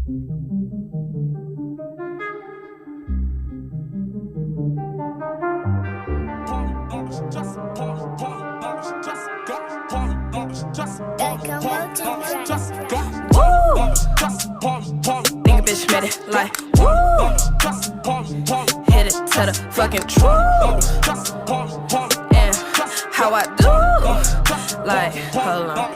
Think a bitch made it like woo. Hit it to the fucking truth. And how I do. Like, hold on.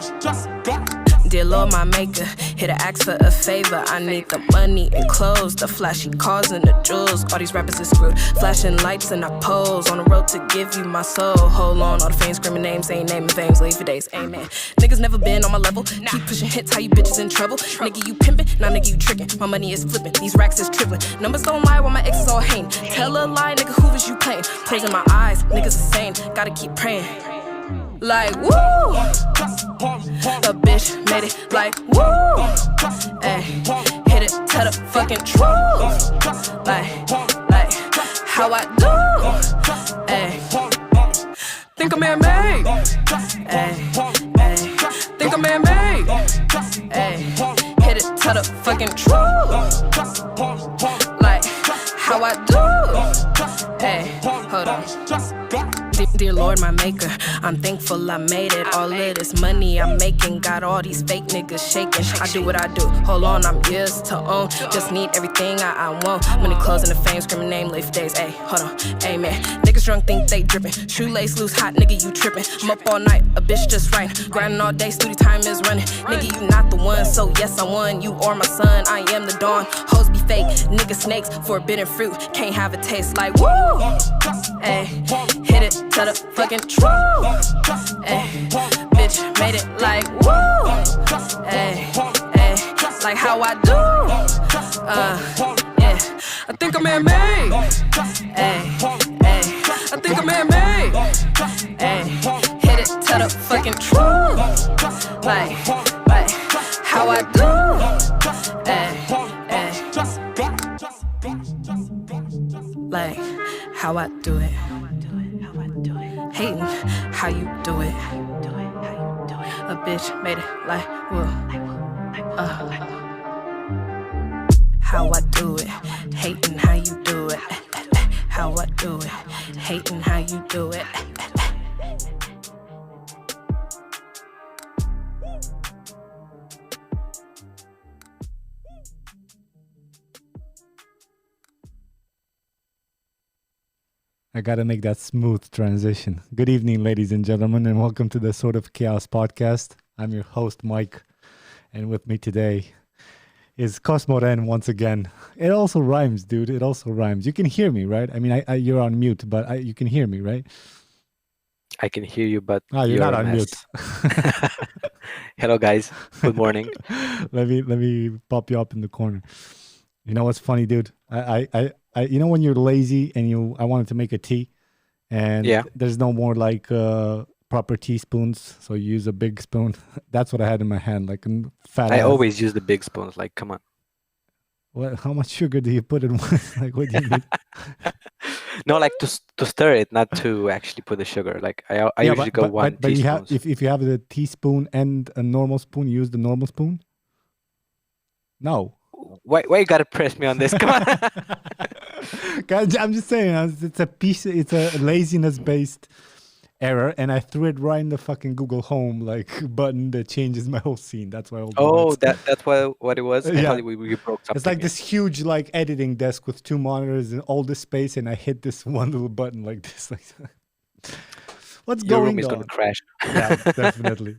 Dear Lord, my maker, here to ask for a favor. I need the money and clothes, the flashy cars and the jewels. All these rappers is screwed, flashing lights and I pose. On the road to give you my soul. Hold on, all the fame screaming names, ain't naming fames, leave for days, amen. Niggas never been on my level, keep pushing hits, how you bitches in trouble. Nigga, you pimpin', nah nigga, you trickin'. My money is flippin', these racks is tripling. Numbers don't lie while my ex is all hating. Tell a lie, nigga, who was you playing? Closing my eyes, niggas insane, gotta keep praying. Like woo, a bitch made it like woo, ay, hit it to the fucking truth, like how I do, ay, think I'm man-made, ay, think I'm man-made, ay, hit it to the fucking truth, like how I do, ay, hold on. Dear Lord, my maker, I'm thankful I made it. All of this money I'm making got all these fake niggas shaking. I do what I do, hold on, I'm yours to own. Just need everything I want. Money, clothes, and the fame, screaming name, live for days. Ayy, hold on, amen. Niggas drunk think they dripping. Shoelace loose, hot nigga, you tripping. I'm up all night, a bitch just right. Grinding all day, studio time is running. Nigga, you not the one, so yes, I won. You are my son, I am the dawn. Hoes be fake, nigga snakes, forbidden fruit. Can't have a taste like woo. Ayy, hit it to the fucking truth. Ayy, bitch made it like woo. Ayy, like how I do. Yeah, I think I'm man-made. Ayy, I think I'm man-made. Ayy, hit it to the fucking truth. Like how I do. Like how I do it. Hating how you do it. A bitch made it like whoa. How I do it. Hating how you do it. How I do it. Hating how you do it. I gotta make that smooth transition. Good evening, ladies and gentlemen, and welcome to the Sort of Chaos podcast. I'm your host, Mike, and with me today is Cosmoren once again. It also rhymes, dude. It also rhymes. You can hear me, right? I mean, you're on mute, but you can hear me, right? I can hear you, but you're not on mute. Hello, guys. Good morning. Let me pop you up in the corner. You know what's funny, dude? I you know when you're lazy and I wanted to make a tea, and there's no more like proper teaspoons, so you use a big spoon. That's what I had in my hand, like a fat. I always use the big spoons. Like, come on. What? How much sugar do you put in one? Like, what do you need? No, like to stir it, not to actually put the sugar. Like I usually go one but teaspoon. If you have the teaspoon and a normal spoon, you use the normal spoon. No. Why you gotta press me on this? Come on. Guys, I'm just saying, it's a laziness-based error, and I threw it right in the fucking Google Home button that changes my whole scene. That's why. That's what it was. I thought we broke something. It's like this huge editing desk with two monitors and all this space, and I hit this one little button like this. What's Your going room is on? gonna crash. Yeah, definitely.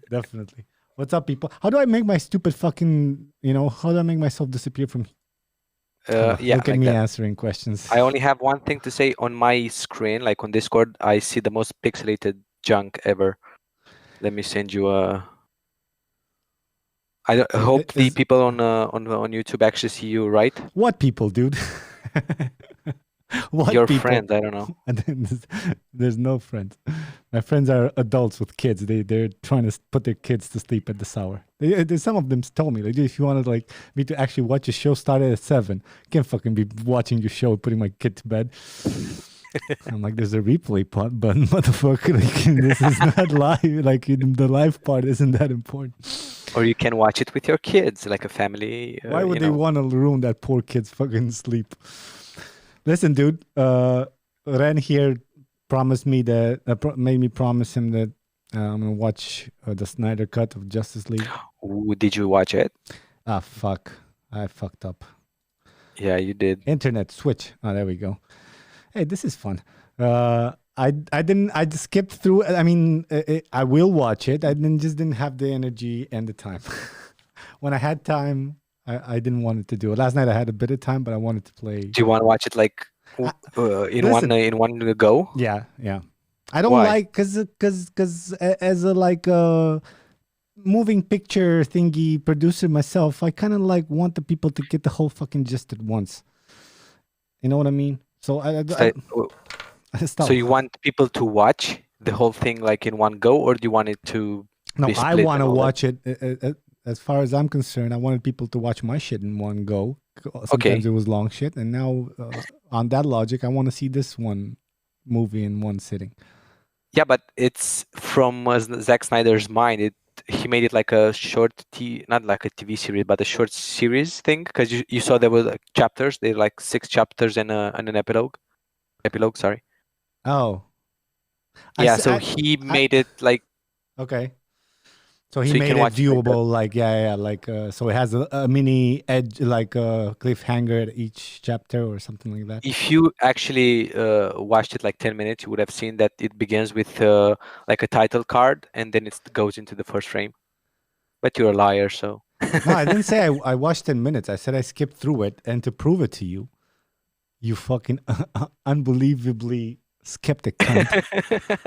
What's up, people? How do I make my stupid fucking, how do I make myself disappear from... Look at me answering questions. I only have one thing to say. On my screen, like on Discord, I see the most pixelated junk ever. Let me send you a... I hope the people on YouTube actually see you, right? What people, dude? What your people? Friends, I don't know. There's no friends. My friends are adults with kids. They're trying to put their kids to sleep at this hour. Some of them told me, if you wanted me to actually watch a show started at 7, I can't fucking be watching your show putting my kid to bed. I'm like, there's a replay button, motherfucker. This is not live. The live part isn't that important. Or you can watch it with your kids, like a family. Why would they want to ruin that poor kid's fucking sleep? Listen, dude. Ren here promised me that made me promise him that I'm gonna watch the Snyder Cut of Justice League. Ooh, did you watch it? Ah, fuck! I fucked up. Yeah, you did. Internet switch. Oh, there we go. Hey, this is fun. I just skipped through. I mean, I will watch it. I just didn't have the energy and the time. When I had time, I didn't want to do it. Last night I had a bit of time, but I wanted to play. Do you want to watch it like listen. in one go? Yeah. I don't Why? like because as a like moving picture thingy producer myself, I kind of like want the people to get the whole fucking gist at once. You know what I mean? So stop. So you want people to watch the whole thing like in one go, or do you want it to? No, be I split want to and all that? watch it. As far as I'm concerned, I wanted people to watch my shit in one go. Sometimes Okay. it was long shit, and now on that logic, I want to see this one movie in one sitting. Yeah, but it's from Zack Snyder's mind. He made it like a short not like a TV series, but a short series thing. Because you saw there were like chapters. They're like 6 chapters and an epilogue. Epilogue, sorry. Oh, Yeah, so he made it like okay. So he So you made can it watch it like that. viewable, like like so it has a mini edge, like a cliffhanger at each chapter or something like that. If you actually watched it like 10 minutes, you would have seen that it begins with like a title card and then it goes into the first frame. But you're a liar, so. No, I didn't say I watched 10 minutes. I said I skipped through it, and to prove it to you, you fucking unbelievably skeptic cunt.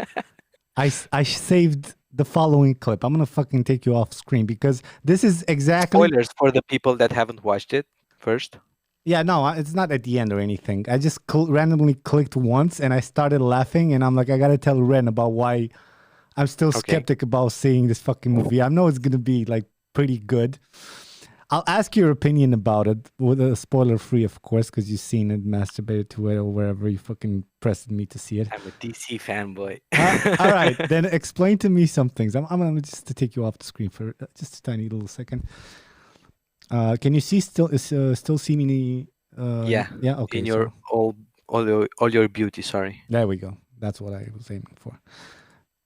I saved the following clip. I'm gonna fucking take you off screen because this is exactly. Spoilers for the people that haven't watched it first. Yeah, no, it's not at the end or anything. I just randomly clicked once and I started laughing, and I'm like, I gotta tell Ren about why I'm still skeptic about seeing this fucking movie. I know it's gonna be like pretty good. I'll ask your opinion about it with a spoiler free, of course, because you've seen it, masturbated to it, or wherever you fucking pressed me to see it. I'm a DC fanboy. All right, then explain to me some things. I'm gonna just to take you off the screen for just a tiny little second. Can you still see me? Yeah. Okay. In your all your beauty. Sorry. There we go. That's what I was aiming for.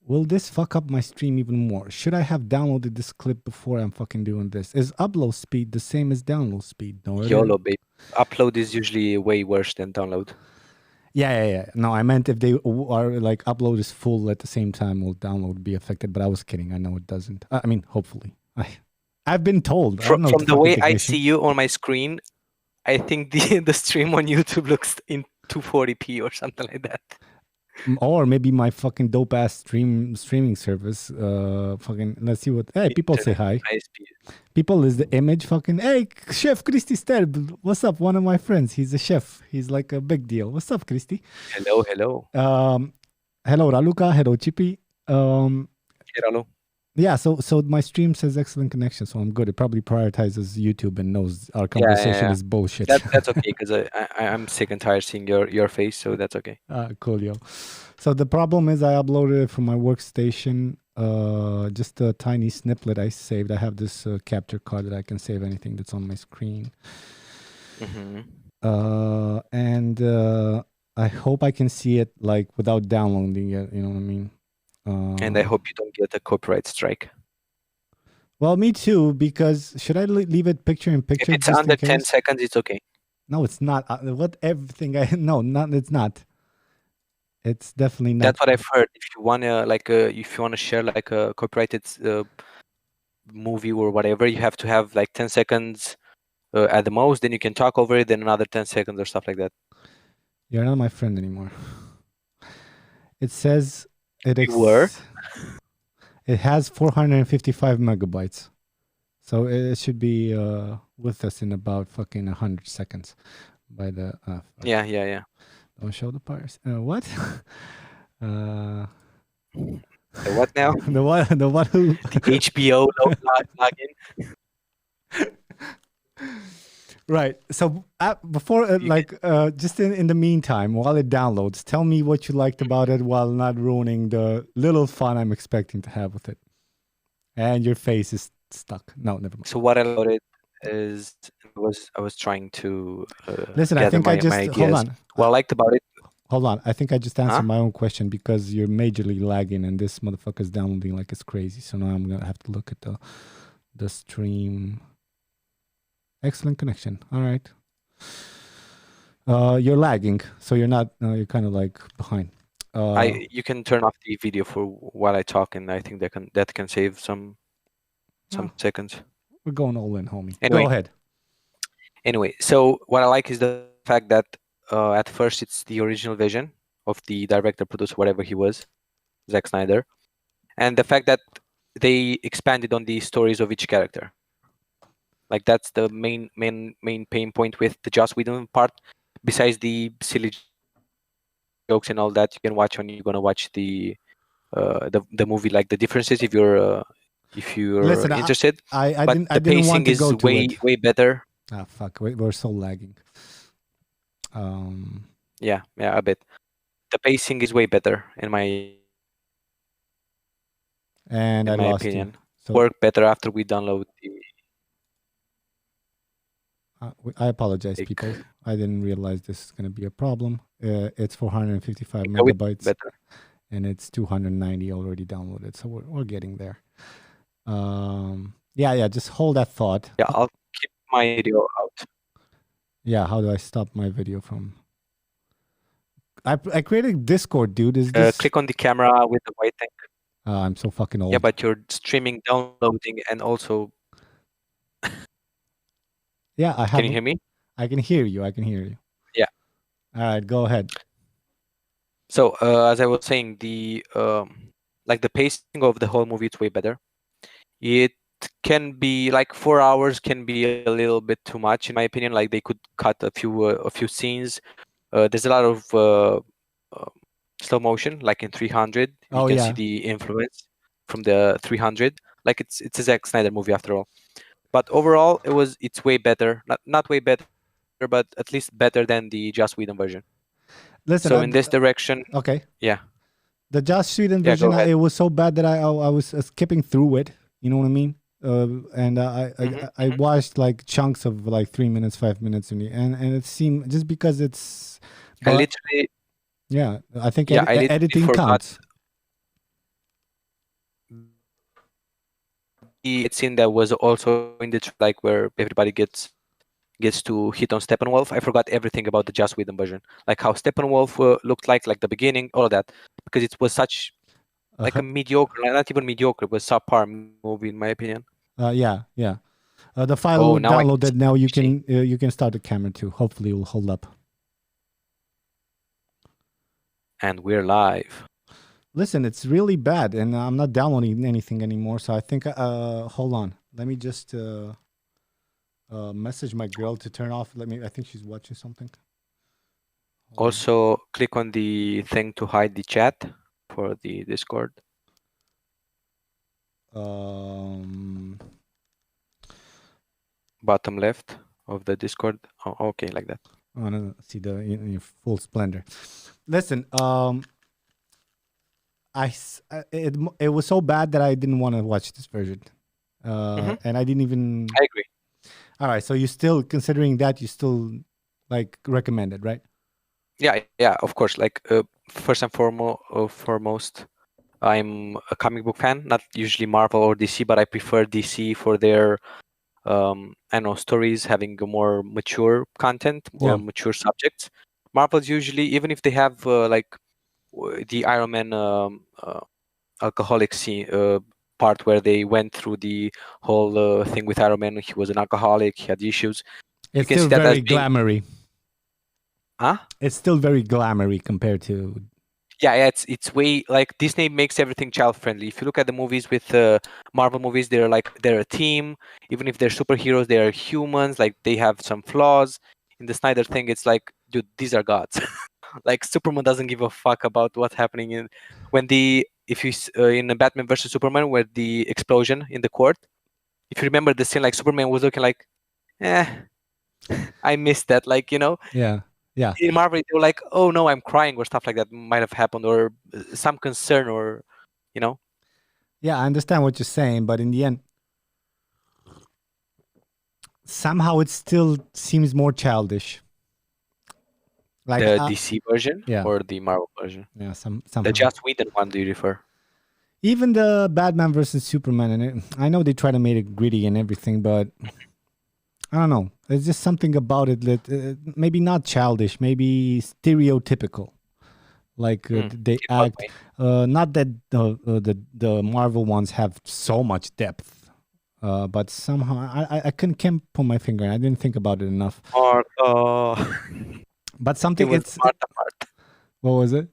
Will this fuck up my stream even more? Should I have downloaded this clip before I'm fucking doing this? Is upload speed the same as download speed? No. YOLO, babe. Upload is usually way worse than download. Yeah. No, I meant if they are like upload is full at the same time, will download be affected? But I was kidding. I know it doesn't. I mean, hopefully. I've been told. From the way I see you on my screen, I think the stream on YouTube looks in 240p or something like that. Or maybe my fucking dope ass streaming service. Fucking let's see what. Hey, people say hi. People is the image. Fucking hey, Chef Christy Sterb. What's up? One of my friends. He's a chef. He's like a big deal. What's up, Christy? Hello. Hello, Raluca. Hello, Chippy. Hello. Yeah, so my stream says excellent connection, so I'm good. It probably prioritizes YouTube and knows our conversation is bullshit. That's okay, because I'm sick and tired seeing your face, so that's okay. Cool, yo. So the problem is I uploaded it from my workstation, just a tiny snippet I saved. I have this capture card that I can save anything that's on my screen. Mm-hmm. And I hope I can see it like without downloading it, you know what I mean? And I hope you don't get a copyright strike. Well, me too, because should I leave it picture in picture? If it's under 10 seconds, it's okay. No, it's not. It's not. It's definitely not. That's what I've heard. If you wanna share like a copyrighted movie or whatever, you have to have like 10 seconds at the most. Then you can talk over it. Then another 10 seconds or stuff like that. You're not my friend anymore. It says it has 455 megabytes. So it should be with us in about fucking 100 seconds by the... Yeah. Don't show the parts. What? The what now? The what? The what? Who? The HBO login. Right. So before, just in the meantime, while it downloads, tell me what you liked about it while not ruining the little fun I'm expecting to have with it. And your face is stuck. No, never mind. So what I about it is I was trying to Listen, I gather think I my just hold ideas. on. What I liked about it, Hold on. I think I just answered huh? my own question because you're majorly lagging and this motherfucker's downloading like it's crazy. So now I'm gonna have to look at the stream. Excellent connection. All right. You're lagging, so you're not. You're kind of like behind. You can turn off the video for while I talk, and I think that can save some Oh, seconds. we're going all in, homie. Anyway, Go ahead. so what I like is the fact that at first it's the original vision of the director, producer, whatever he was, Zack Snyder, and the fact that they expanded on the stories of each character. Like that's the main pain point with the Joss Whedon part. Besides the silly jokes and all that, you can watch when you're gonna watch the movie. Like the differences if you're Listen, interested. I But didn't the pacing want to is go to it. way better. Ah, fuck. We're so lagging. Yeah, a bit. The pacing is way better And I in my lost you. opinion. So Work better after we download the I apologize, like people. I didn't realize this is going to be a problem. It's 455 go with megabytes, better. and it's 290 already downloaded. So we're getting there. Yeah. Just hold that thought. Yeah, I'll keep my video out. Yeah, how do I stop my video from? I created Discord, dude. Is this? Click on the camera with the white thing. I'm so fucking old. Yeah, but you're streaming, downloading, and also. Yeah, I have. Can you hear me? I can hear you. I can hear you. Yeah. All right, go ahead. So as I was saying, the like the pacing of the whole movie is way better. It can be like 4 hours can be a little bit too much in my opinion. Like they could cut a few scenes. There's a lot of slow motion, like in 300. You Oh, can yeah. see the influence from the 300. Like it's a Zack Snyder movie after all. But overall, it's way better. Not way better, but at least better than the Joss Whedon version. Listen. So in this direction, Okay. yeah. The Joss Whedon Yeah, go version, ahead. it was so bad that I was skipping through it. You know what I mean? And I watched like chunks of like 3 minutes, 5 minutes, and it seemed just because it's. I literally. Yeah, I think Yeah, I literally editing forgot counts. The scene that was also in the like where everybody gets to hit on Steppenwolf. I forgot everything about the Joss Whedon version, like how Steppenwolf looked like the beginning, all of that, because it was such like a mediocre, not even mediocre, but subpar movie in my opinion. Yeah. The file now I can downloaded. Now you see. can start the camera too. Hopefully, it will hold up. And we're live. Listen, it's really bad, and I'm not downloading anything anymore. So I think, hold on. Let me just message my girl to turn off. I think she's watching something. Also, click on the thing to hide the chat for the Discord. Bottom left of the Discord. Oh, okay, like that. Oh, no, see the in full splendor. Listen, it was so bad that I didn't want to watch this version, and I didn't even. I agree. All right, so you still considering that you still like recommend it, right? Yeah, of course. Like first and foremost, I'm a comic book fan. Not usually Marvel or DC, but I prefer DC for their I don't know, stories having a more mature content, more mature subjects. Marvel's usually, even if they have like the Iron Man alcoholic scene part where they went through the whole thing with Iron Man. He was an alcoholic. He had issues. It's you can still see that very as being, glamoury. Huh? It's still very glamoury compared to. Yeah, it's way like Disney makes everything child friendly. If you look at the movies with Marvel movies, they're a team. Even if they're superheroes, they are humans. Like they have some flaws. In the Snyder thing, it's like, dude, these are gods. Like Superman doesn't give a fuck about what's happening in in Batman versus Superman, where the explosion in the court. If you remember the scene, like Superman was looking like, I missed that. Like Yeah. In Marvel, they were like, "Oh no, I'm crying" or stuff like that might have happened, or some concern, or. Yeah, I understand what you're saying, but in the end, somehow it still seems more childish. Like The DC version yeah, or the Marvel version? yeah, The somehow. Joss Whedon one, do you refer? Even the Batman versus Superman, and I know they try to make it gritty and everything, but I don't know. There's just something about it that maybe not childish, maybe stereotypical. Like they In what act. way? Not that the Marvel ones have so much depth, but somehow I can't put my finger. I didn't think about it enough. But It something was it's Martha part. what was it?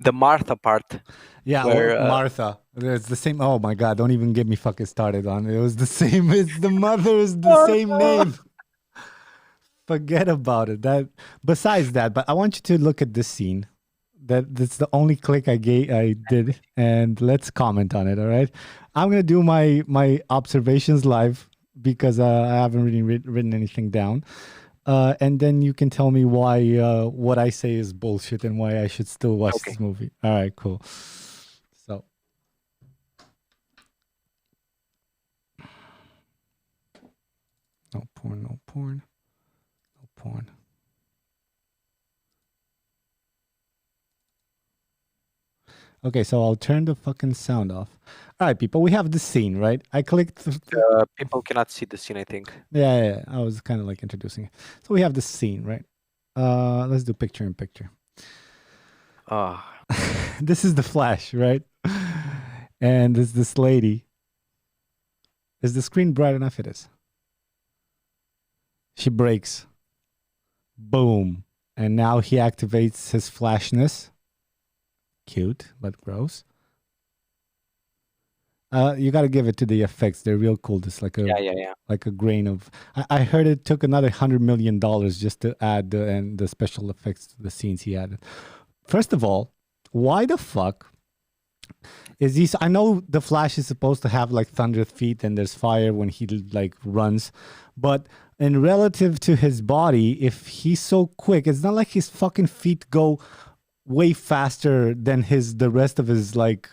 The Martha part. Yeah, Where Martha. It's the same. Oh my God! Don't even get me fucking started on it. It was the same. It's the mother is the same name. Forget about it. That besides that, but I want you to look at this scene. That's the only click I did, and let's comment on it. All right, I'm gonna do my observations live because I haven't really written anything down. And then you can tell me why what I say is bullshit and why I should still watch Okay. this movie. All right, cool. So no porn, no porn, no porn. Okay, so I'll turn the fucking sound off. All right, people, we have the scene, right? I clicked. People cannot see the scene, I think. Yeah, I was kind of like introducing it. So we have the scene, right? Let's do picture in picture. Ah, This is the Flash, right? And there's this lady. Is the screen bright enough? It is. She breaks. Boom. And now he activates his flashness. Cute, but gross. You got to give it to the effects. They're real cool. It's like a yeah. like a grain of. I heard it took another $100 million just to add the special effects to the scenes he added. First of all, why the fuck is he? I know the Flash is supposed to have like thunder feet and there's fire when he like runs, but in relative to his body, if he's so quick, it's not like his fucking feet go way faster than the rest of his like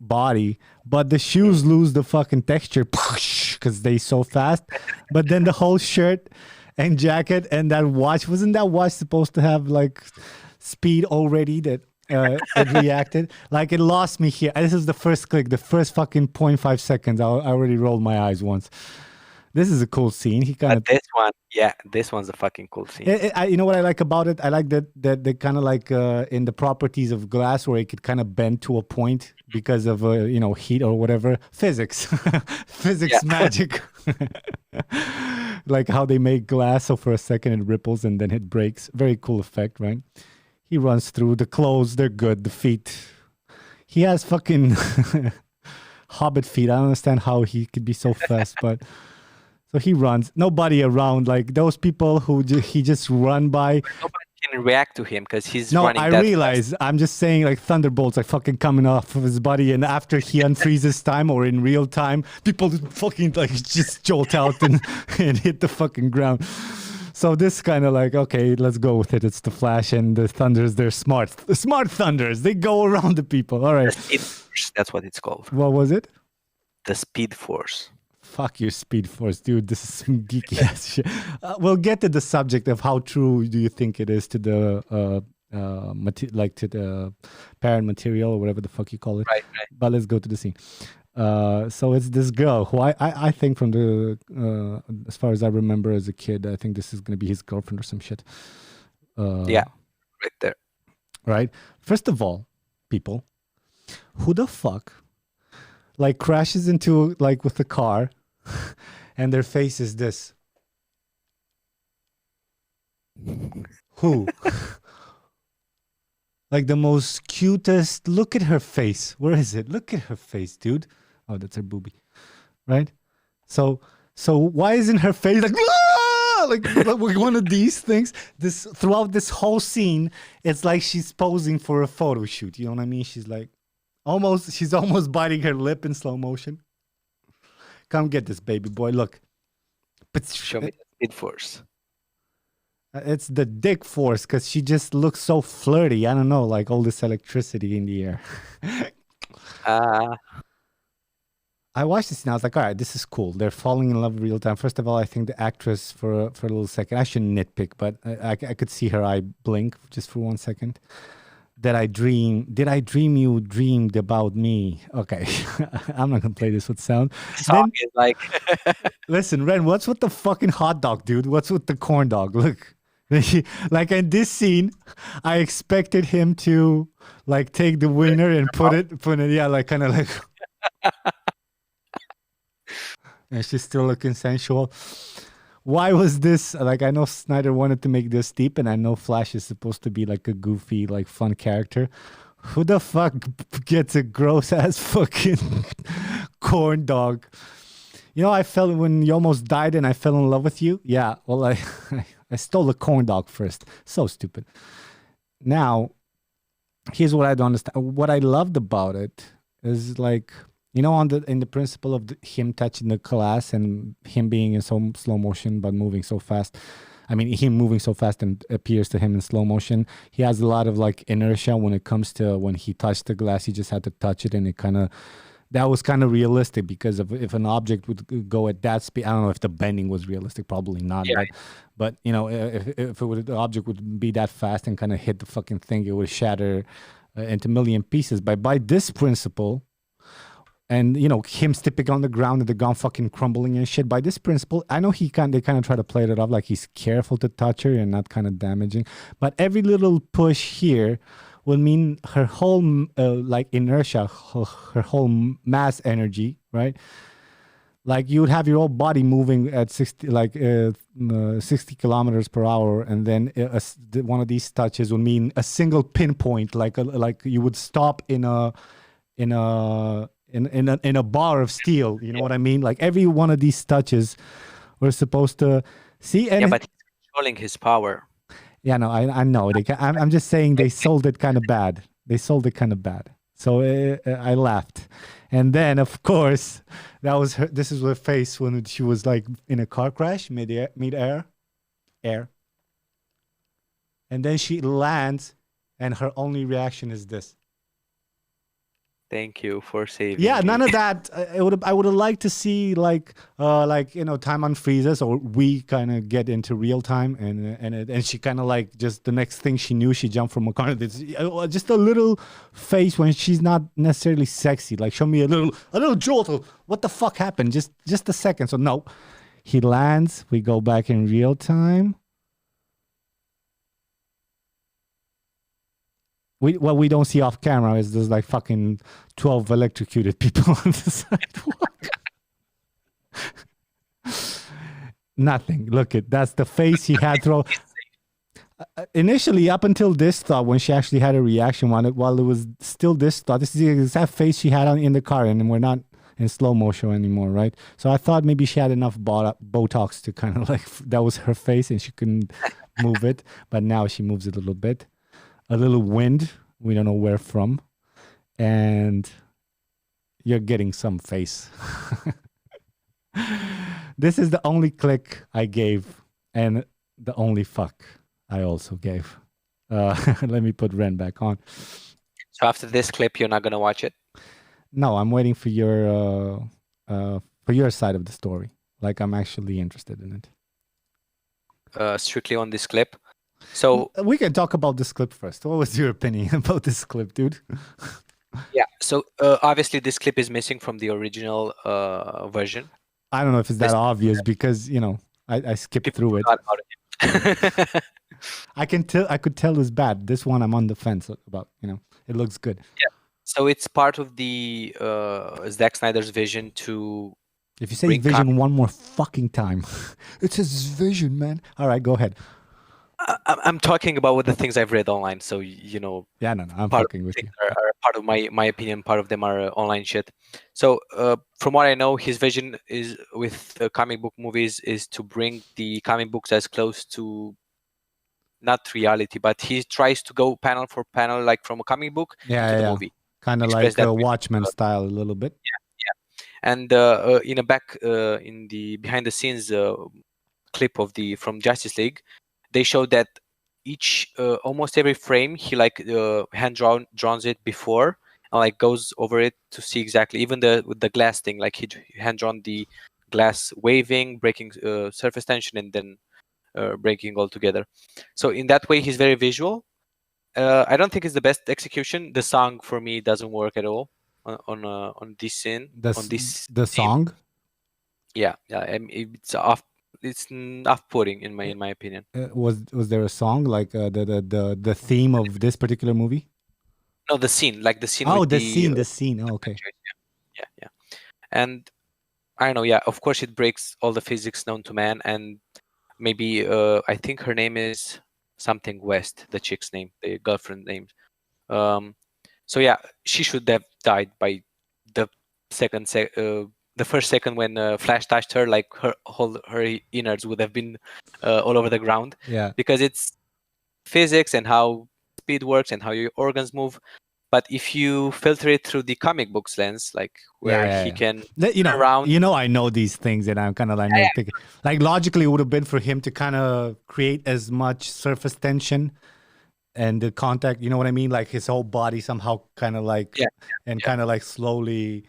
body, but the shoes lose the fucking texture because they so fast. But then the whole shirt and jacket and that watch, wasn't that watch supposed to have like speed already that it reacted? Like it lost me here. This is the first click, the first fucking 0.5 seconds. I already rolled my eyes once. This is a cool scene. He kind of this one's a fucking cool scene. you know what I like about it? I like that they kind of like in the properties of glass where it could kind of bend to a point because of heat or whatever. Physics, physics magic. Like how they make glass, so for a second it ripples and then it breaks. Very cool effect, right? He runs through the clothes. They're good. The feet. He has fucking hobbit feet. I don't understand how he could be so fast, but. So he runs. Nobody around. Like those people who he just run by. Nobody can react to him because he's no, running. I realize. I'm just saying, like thunderbolts are fucking coming off of his body, and after he unfreezes time or in real time, people fucking like just jolt out and hit the fucking ground. So this kind of like, okay, let's go with it. It's the Flash and the Thunders. They're smart Thunders. They go around the people. All right. The Speed Force, that's what it's called. What was it? The Speed Force. Fuck your Speed Force, dude. This is some geeky ass shit. We'll get to the subject of how true do you think it is to the to the parent material or whatever the fuck you call it. Right. But let's go to the scene. So it's this girl who I think from the as far as I remember as a kid, I think this is gonna be his girlfriend or some shit. Yeah, right there. Right. First of all, people, who the fuck like crashes into like with the car and their face is this? Who? Like the most cutest. Look at her face. Where is it? Look at her face, dude. Oh, that's her boobie, right? So why isn't her face like like one of these things? This throughout this whole scene, it's like she's posing for a photo shoot. You know what I mean? She's like she's almost biting her lip in slow motion. Come get this, baby boy. Look. Show me the Speed Force. It's the dick force because she just looks so flirty. I don't know, like all this electricity in the air. I watched this and I was like, all right, this is cool. They're falling in love in real time. First of all, I think the actress for a little second, I shouldn't nitpick, but I could see her eye blink just for 1 second. Did I dream you dreamed about me? Okay, I'm not gonna play this with sound. The song Then is like listen, Ren, what's with the fucking hot dog, dude? What's with the corn dog? Look, like in this scene, I expected him to like take the winner and put it, yeah, like kind of like. And she's still looking sensual. Why was this like? I know Snyder wanted to make this deep, and I know Flash is supposed to be like a goofy, like fun character. Who the fuck gets a gross ass fucking corn dog? You know, I felt when you almost died and I fell in love with you. Yeah, well, I stole a corn dog first. So stupid. Now, here's what I don't understand. What I loved about it is like, you know, in the principle of him touching the glass and him being in so slow motion but moving so fast. I mean, him moving so fast and appears to him in slow motion. He has a lot of like inertia when it comes to when he touched the glass. He just had to touch it, and it kind of that was kind of realistic because if an object would go at that speed, I don't know if the bending was realistic, probably not. Yeah. But you know, if the object would be that fast and kind of hit the fucking thing, it would shatter into a million pieces. But by this principle. And you know him stepping on the ground and the gun fucking crumbling and shit. By this principle, I know they kind of try to play it off like he's careful to touch her and not kind of damaging. But every little push here will mean her whole like inertia, her whole mass energy, right? Like you would have your whole body moving at 60 kilometers per hour, and then one of these touches would mean a single pinpoint, like you would stop in a bar of steel, you know what I mean? Like every one of these touches, we're supposed to see. And yeah, but he's controlling his power. Yeah, no, I know. I'm just saying they sold it kind of bad. So I laughed, and then of course that was her. This is her face when she was like in a car crash, mid-air, and then she lands, and her only reaction is this. Thank you for saving. Yeah, me. none of that. I would have liked to see like you know, time unfreezes, or we kind of get into real time, and she kind of like just the next thing she knew, she jumped from a car. Just a little face when she's not necessarily sexy. Like show me a little jolt. What the fuck happened? Just a second. So no, he lands. We go back in real time. What we don't see off camera is there's like fucking 12 electrocuted people on the sidewalk. Nothing. Look that's the face he had through. Initially, up until this thought, when she actually had a reaction while it was still this thought, this is the exact face she had in the car, and we're not in slow motion anymore, right? So I thought maybe she had enough Botox to kind of like, that was her face and she couldn't move it, but now she moves it a little bit. A little wind, we don't know where from, and you're getting some face. This is the only click I gave, and the only fuck I also gave. Let me put Ren back on. So after this clip, you're not gonna watch it? No, I'm waiting for your side of the story. Like I'm actually interested in it. Strictly on this clip. So we can talk about this clip first. What was your opinion about this clip, dude? yeah, so obviously this clip is missing from the original version. I don't know if it's that obvious because you know I skipped through it. I could tell it's bad. This one I'm on the fence about. You know, it looks good. Yeah. So it's part of the Zack Snyder's vision to. If you say vision one more fucking time, it's his vision, man. All right, go ahead. I'm talking about with the things I've read online, so you know. Yeah, no, I'm fucking with you. Are part of my opinion. Part of them are online shit. So from what I know, his vision is with comic book movies is to bring the comic books as close to, not reality, but he tries to go panel for panel, like from a comic book to the movie. Kind of like a Watchmen style, a little bit. Yeah. And in the behind the scenes clip from Justice League, they showed that each almost every frame he like hand draws it before, and like goes over it to see exactly, even the with the glass thing, like he hand drawn the glass waving, breaking surface tension, and then breaking all together. So in that way, he's very visual. I don't think it's the best execution. The song for me doesn't work at all on this scene, on this The scene. song. Yeah, it's off. It's off-putting in my opinion. Was there a song like the theme of this particular movie? No, the scene, like the scene Oh, with the the scene, the scene. Oh, okay. yeah. And I don't know. Yeah, of course it breaks all the physics known to man, and maybe I think her name is something West, the chick's name, the girlfriend name. So yeah, she should have died by the the first second when Flash touched her. Like her innards would have been all over the ground. Yeah. Because it's physics and how speed works and how your organs move. But if you filter it through the comic books lens, like where he can around, I know these things, and I'm kind of like nitpicking. Like logically, it would have been for him to kind of create as much surface tension and the contact. You know what I mean? Like his whole body somehow kind of like kind of like slowly.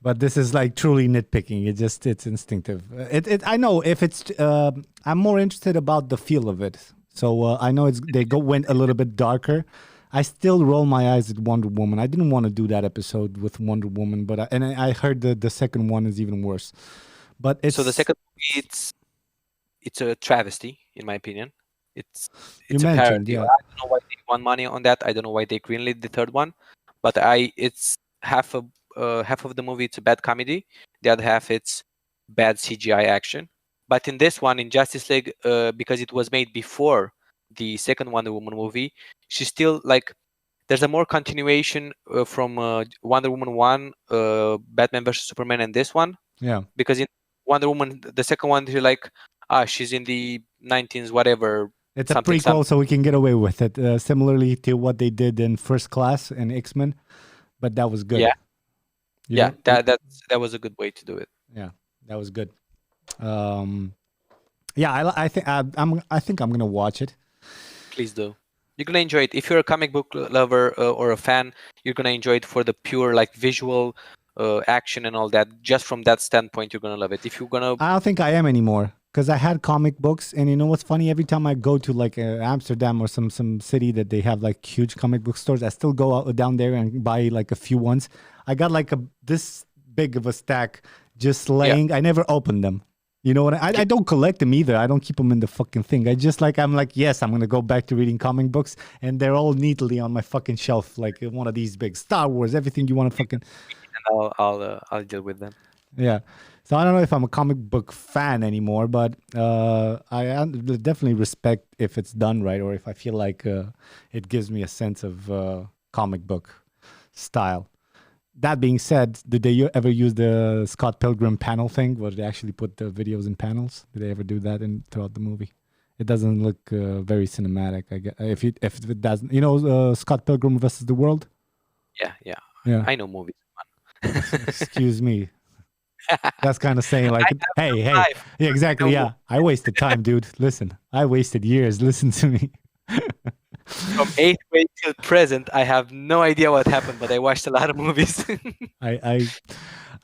But this is like truly nitpicking. It's instinctive. I know if it's. I'm more interested about the feel of it. So I know went a little bit darker. I still roll my eyes at Wonder Woman. I didn't want to do that episode with Wonder Woman, but I heard the second one is even worse. But so the second movie, it's a travesty in my opinion. It's you a mentioned, parody. yeah. I don't know why they won money on that. I don't know why they greenlit the third one, but it's half of the movie. It's a bad comedy. The other half it's bad CGI action. But in this one, in Justice League, because it was made before the second Wonder Woman movie, she's still like there's a more continuation from Wonder Woman 1, Batman vs Superman, and this one. Yeah. Because in Wonder Woman, the second one, you're like, she's in the 19s, whatever. It's a prequel, so we can get away with it. Similarly to what they did in First Class and X-Men, but that was good. Yeah, that was a good way to do it. Yeah, that was good. Yeah, I think I'm gonna watch it. Please do. You're gonna enjoy it. If you're a comic book lover or a fan, you're gonna enjoy it for the pure like visual action and all that. Just from that standpoint, you're gonna love it. If you're gonna, I don't think I am anymore because I had comic books, and you know what's funny? Every time I go to like Amsterdam or some city that they have like huge comic book stores, I still go out down there and buy like a few ones. I got like this big of a stack just laying. I never opened them. You know what? I don't collect them either. I don't keep them in the fucking thing. I'm like, yes, I'm gonna go back to reading comic books, and they're all neatly on my fucking shelf, like one of these big Star Wars, everything you want to fucking. And I'll deal with them. Yeah. So I don't know if I'm a comic book fan anymore, but I definitely respect if it's done right, or if I feel like it gives me a sense of comic book style. That being said, did they ever use the Scott Pilgrim panel thing, where they actually put the videos in panels? Did they ever do that throughout the movie? It doesn't look very cinematic. I guess if it doesn't, Scott Pilgrim versus the World. Yeah. I know movies. Excuse me. That's kind of saying like, hey, yeah, exactly. Yeah, I wasted time, dude. Listen, I wasted years. Listen to me. From 8th grade till present, I have no idea what happened, but I watched a lot of movies. I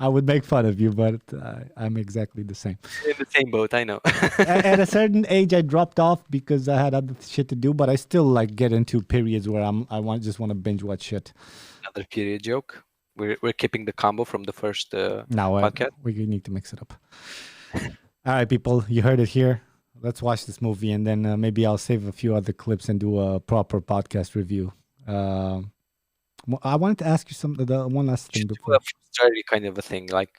would make fun of you, but I'm exactly the same. In the same boat, I know. At a certain age, I dropped off because I had other shit to do, but I still like get into periods where just want to binge watch shit. Another period joke. We're keeping the combo from the first podcast. We need to mix it up. All right, people, you heard it here. Let's watch this movie, and then maybe I'll save a few other clips and do a proper podcast review. I wanted to ask you one last thing before. Frustratory kind of a thing, like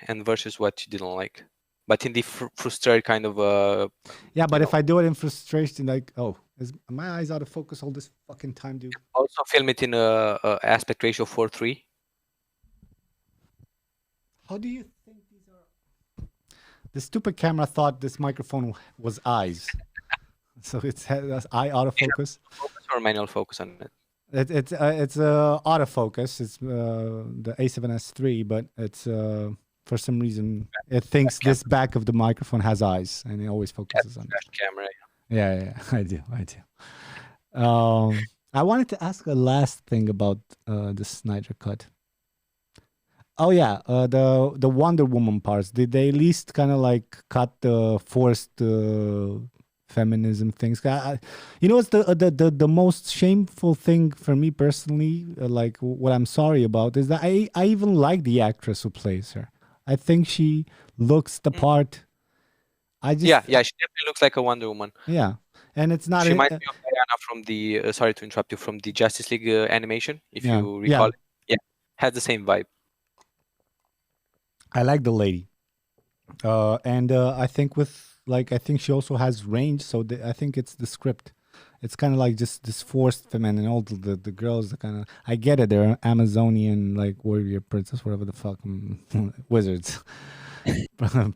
and versus what you didn't like, but in the frustratory kind of. Yeah, but if I do it in frustration, like, is my eyes out of focus all this fucking time, dude? Also film it in a aspect ratio 4:3. How do you think these are? The stupid camera thought this microphone was eyes, so it's eye autofocus. Focus or manual focus on it? It's autofocus. It's the A7S III, but it's for some reason it thinks this back of the microphone has eyes, and it always focuses on it. Camera. Yeah, I do. I wanted to ask a last thing about the Snyder Cut. Oh yeah, the Wonder Woman parts. Did they at least kind of like cut the forced feminism things? You know what's the most shameful thing for me personally? Like what I'm sorry about is that I even like the actress who plays her. I think she looks the part. I just Yeah, she definitely looks like a Wonder Woman. yeah, and it's not. She reminds me of Diana from the sorry to interrupt you, from the Justice League animation, if Yeah, you recall yeah. it. Yeah, has the same vibe. I like the lady, and I think I think she also has range. So I think it's the script. It's kind of like just this forced feminine, and all the girls are kind of. I get it. They're Amazonian like warrior princess, whatever the fuck, wizards,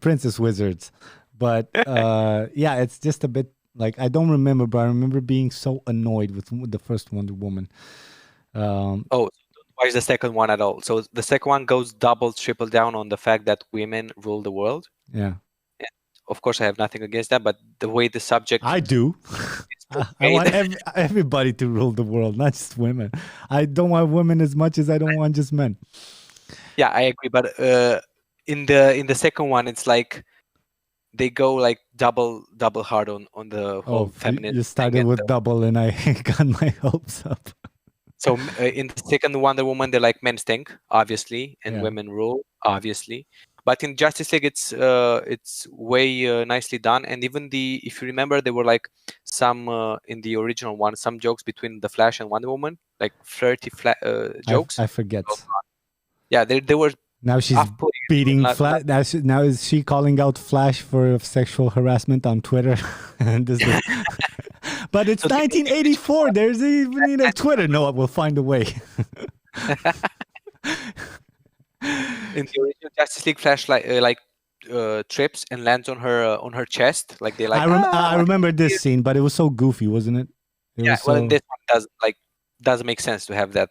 princess wizards. But yeah, it's just a bit like I don't remember, but I remember being so annoyed with the first Wonder Woman. Oh, so don't watch the second one at all. So the second one goes double, triple down on the fact that women rule the world. Yeah, And of course, I have nothing against that, but the way the subject I do. is I want portrayed, everybody to rule the world, not just women. I don't want women as much as I don't want just men. yeah, I agree. But in the second one, it's like they go like double hard on the whole Oh, feminism you thing. started And with double, and I got my hopes up. so in the second Wonder Woman, they're like men stink, obviously, and Yeah. women rule, obviously. But in Justice League, it's way nicely done. And even if you remember, there were like some in the original one, some jokes between the Flash and Wonder Woman, like flirty jokes. I forget. Yeah, they were Now she's off-putting. beating Not, Flash. Now is she calling out Flash for sexual harassment on Twitter? And but it's So the 1984. There's even need of Twitter. No, we'll find a way. in the original Justice League, Flash trips and lands on her chest, like they like. I remember this scene, but it was so goofy, wasn't it? It Yeah, was well, in so this one doesn't make sense to have that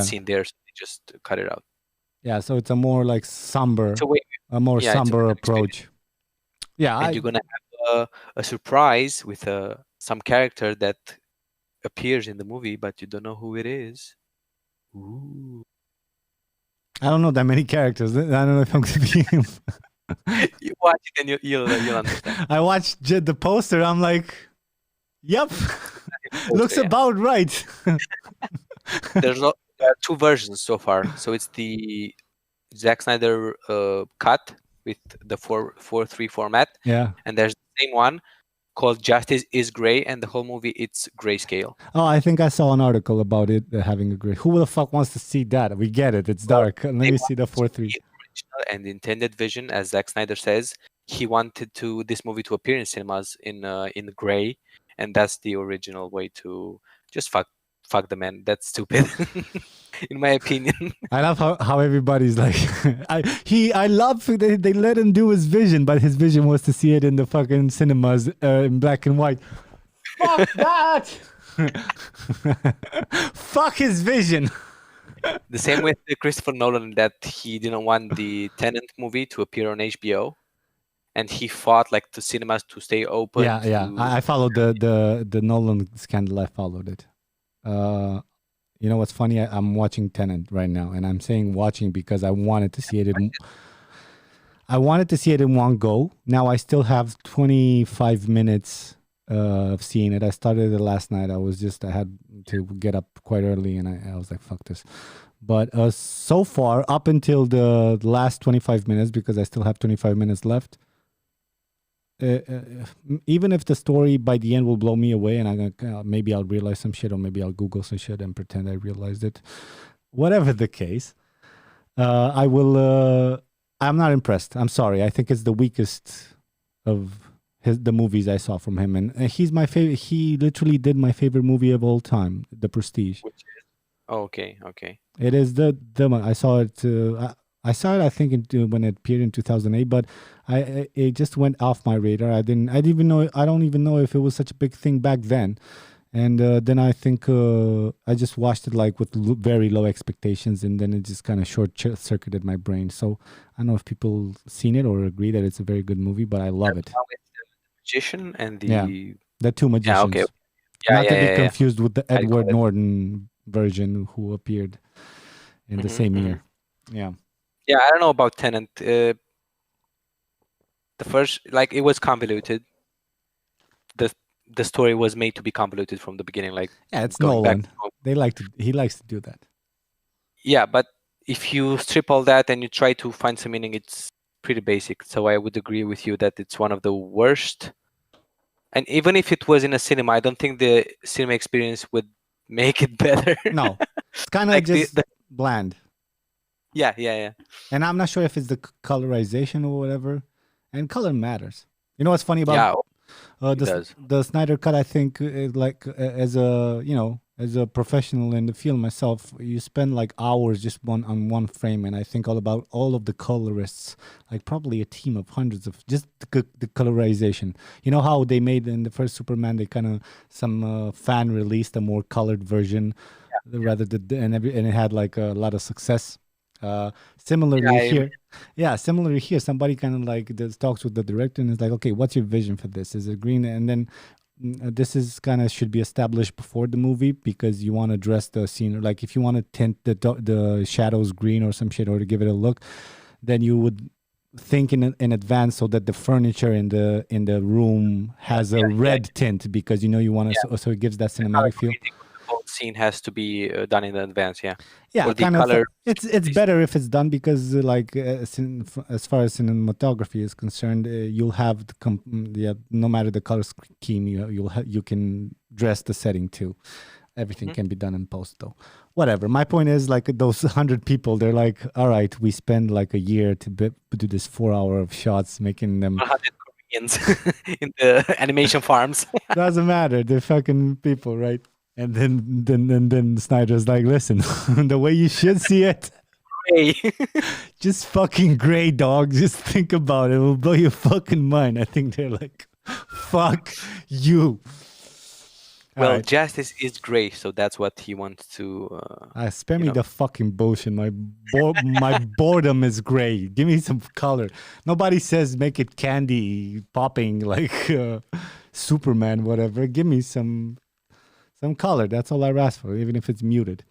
scene there, so they just cut it out. Yeah, so it's a more like somber, It's a way, more yeah, it's a somber way of approach. Yeah, and you're gonna have a surprise with some character that appears in the movie, but you don't know who it is. Ooh. I don't know that many characters. I don't know if I'm gonna be him. You watch it and you'll understand. I watched the poster. I'm like, yep, looks Yeah. about right. There are two versions so far. So it's the Zack Snyder cut with the 4:3 format, Yeah. and there's the same one called Justice is Gray, and the whole movie it's grayscale. Oh, I think I saw an article about it having a gray. Who the fuck wants to see that? We get it. It's dark. Let me see the 4:3. The original and intended vision, as Zack Snyder says, he wanted this movie to appear in cinemas in gray, and that's the original way to just fuck the man. That's stupid, in my opinion. I love how everybody's like, I love they let him do his vision, but his vision was to see it in the fucking cinemas in black and white. Fuck that! Fuck his vision. The same with Christopher Nolan, that he didn't want the Tenet movie to appear on HBO, and he fought like the cinemas to stay open. Yeah. I followed the Nolan scandal. I followed it. You know what's funny? I'm watching Tenet right now, and I'm saying watching because I wanted to see it in one go. Now I still have 25 minutes of seeing it. I started it last night. I had to get up quite early, and I was like, fuck this. But so far, up until the last 25 minutes, because I still have 25 minutes left, even if the story by the end will blow me away, and maybe I'll realize some shit, or maybe I'll Google some shit and pretend I realized it. Whatever the case, I will. I'm not impressed. I'm sorry. I think it's the weakest of the movies I saw from him, and he's my favorite. He literally did my favorite movie of all time, The Prestige. Which is, okay. It is the one I saw it. I saw it, I think, when it appeared in 2008, but it just went off my radar. I don't even know if it was such a big thing back then. And then I think I just watched it like with very low expectations, and then it just kind of short-circuited my brain. So I don't know if people seen it or agree that it's a very good movie, but I love it. The Magician and the two magicians. Yeah, Not to be yeah. confused with the I got Edward it. Norton version who appeared in the same year. Yeah. Yeah, I don't know about Tenet. The first, like, it was convoluted. The story was made to be convoluted from the beginning, like Yeah, it's going back. Nolan. He likes to do that. Yeah, but if you strip all that and you try to find some meaning, it's pretty basic. So I would agree with you that it's one of the worst. And even if it was in a cinema, I don't think the cinema experience would make it better. No. It's kind of Like just bland. yeah. And I'm not sure if it's the colorization or whatever. And color matters. You know what's funny about Yeah, it the does. the Snyder Cut? I think is like as a as a professional in the field myself, you spend like hours just on one frame, and I think all of the colorists, like probably a team of hundreds of just the colorization. You know how they made in the first Superman, they kind of some fan released a more colored version, rather than and it had like a lot of success. Similarly Yeah, here, similarly here, somebody kind of like talks with the director and is like, okay, what's your vision for this? Is it green? And then this is kind of should be established before the movie, because you want to dress the scene, like if you want to tint the shadows green or some shit, or to give it a look, then you would think in advance, so that the furniture in the room has a red tint, because you want to, so it gives that cinematic feel. The whole scene has to be done in advance. Yeah. Yeah, Or the kind color. of. It's better if it's done, because like as far as cinematography is concerned, you'll have no matter the color scheme, you can dress the setting too. Everything can be done in post though. Whatever. My point is, like, those 100 people, they're like, all right, we spend like a year to do this 4 hour of shots, making them. 100 Koreans in the animation farms. Doesn't matter. They're fucking people, right? And then Snyder's like, listen, the way you should see it, Hey. just fucking gray, dog. Just think about it. It will blow your fucking mind. I think they're like, fuck you. Well, Alright. justice is gray, so that's what he wants to. Spare me the fucking bullshit. My boredom is gray. Give me some color. Nobody says make it candy popping like Superman, whatever. Give me some color. That's all I ask for, even if it's muted.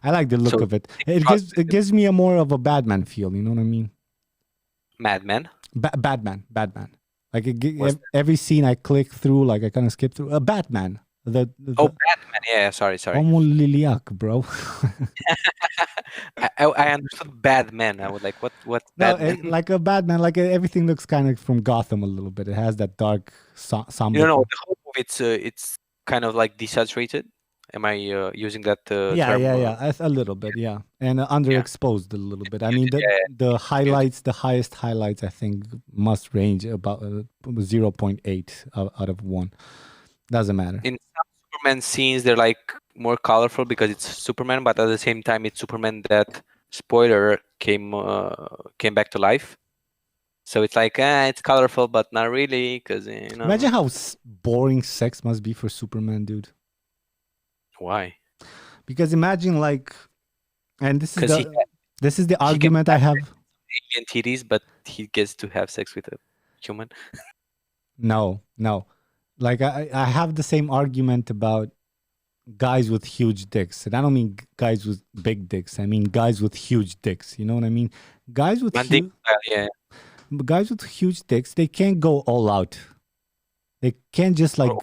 I like the look of it. It gives me a more of a Batman feel. You know what I mean? Madman. Batman. Like every scene I click through, like I kind of skip through. Batman. Batman. Yeah, sorry. Homo liliac, bro. I understood Batman. I was like, what No, Batman? like a Batman, like everything looks kind of from Gotham a little bit. It has that dark, somber. No, the whole movie, it's kind of like desaturated. Am I using that term? Yeah, a little bit, yeah, and underexposed a little bit. I mean, the highlights, the highest highlights, I think, must range about 0.8 out of 1. Doesn't matter. In some Superman scenes, they're like more colorful because it's Superman, but at the same time, it's Superman that, spoiler, came back to life. So it's like, it's colorful, but not really, because Imagine how boring sex must be for Superman, dude. Why? Because imagine, like, and this is the argument I have. Alien titties, but he gets to have sex with a human. No. Like I have the same argument about guys with huge dicks, and I don't mean guys with big dicks. I mean guys with huge dicks. You know what I mean? Guys with guys with huge dicks, they can't go all out. They can't just like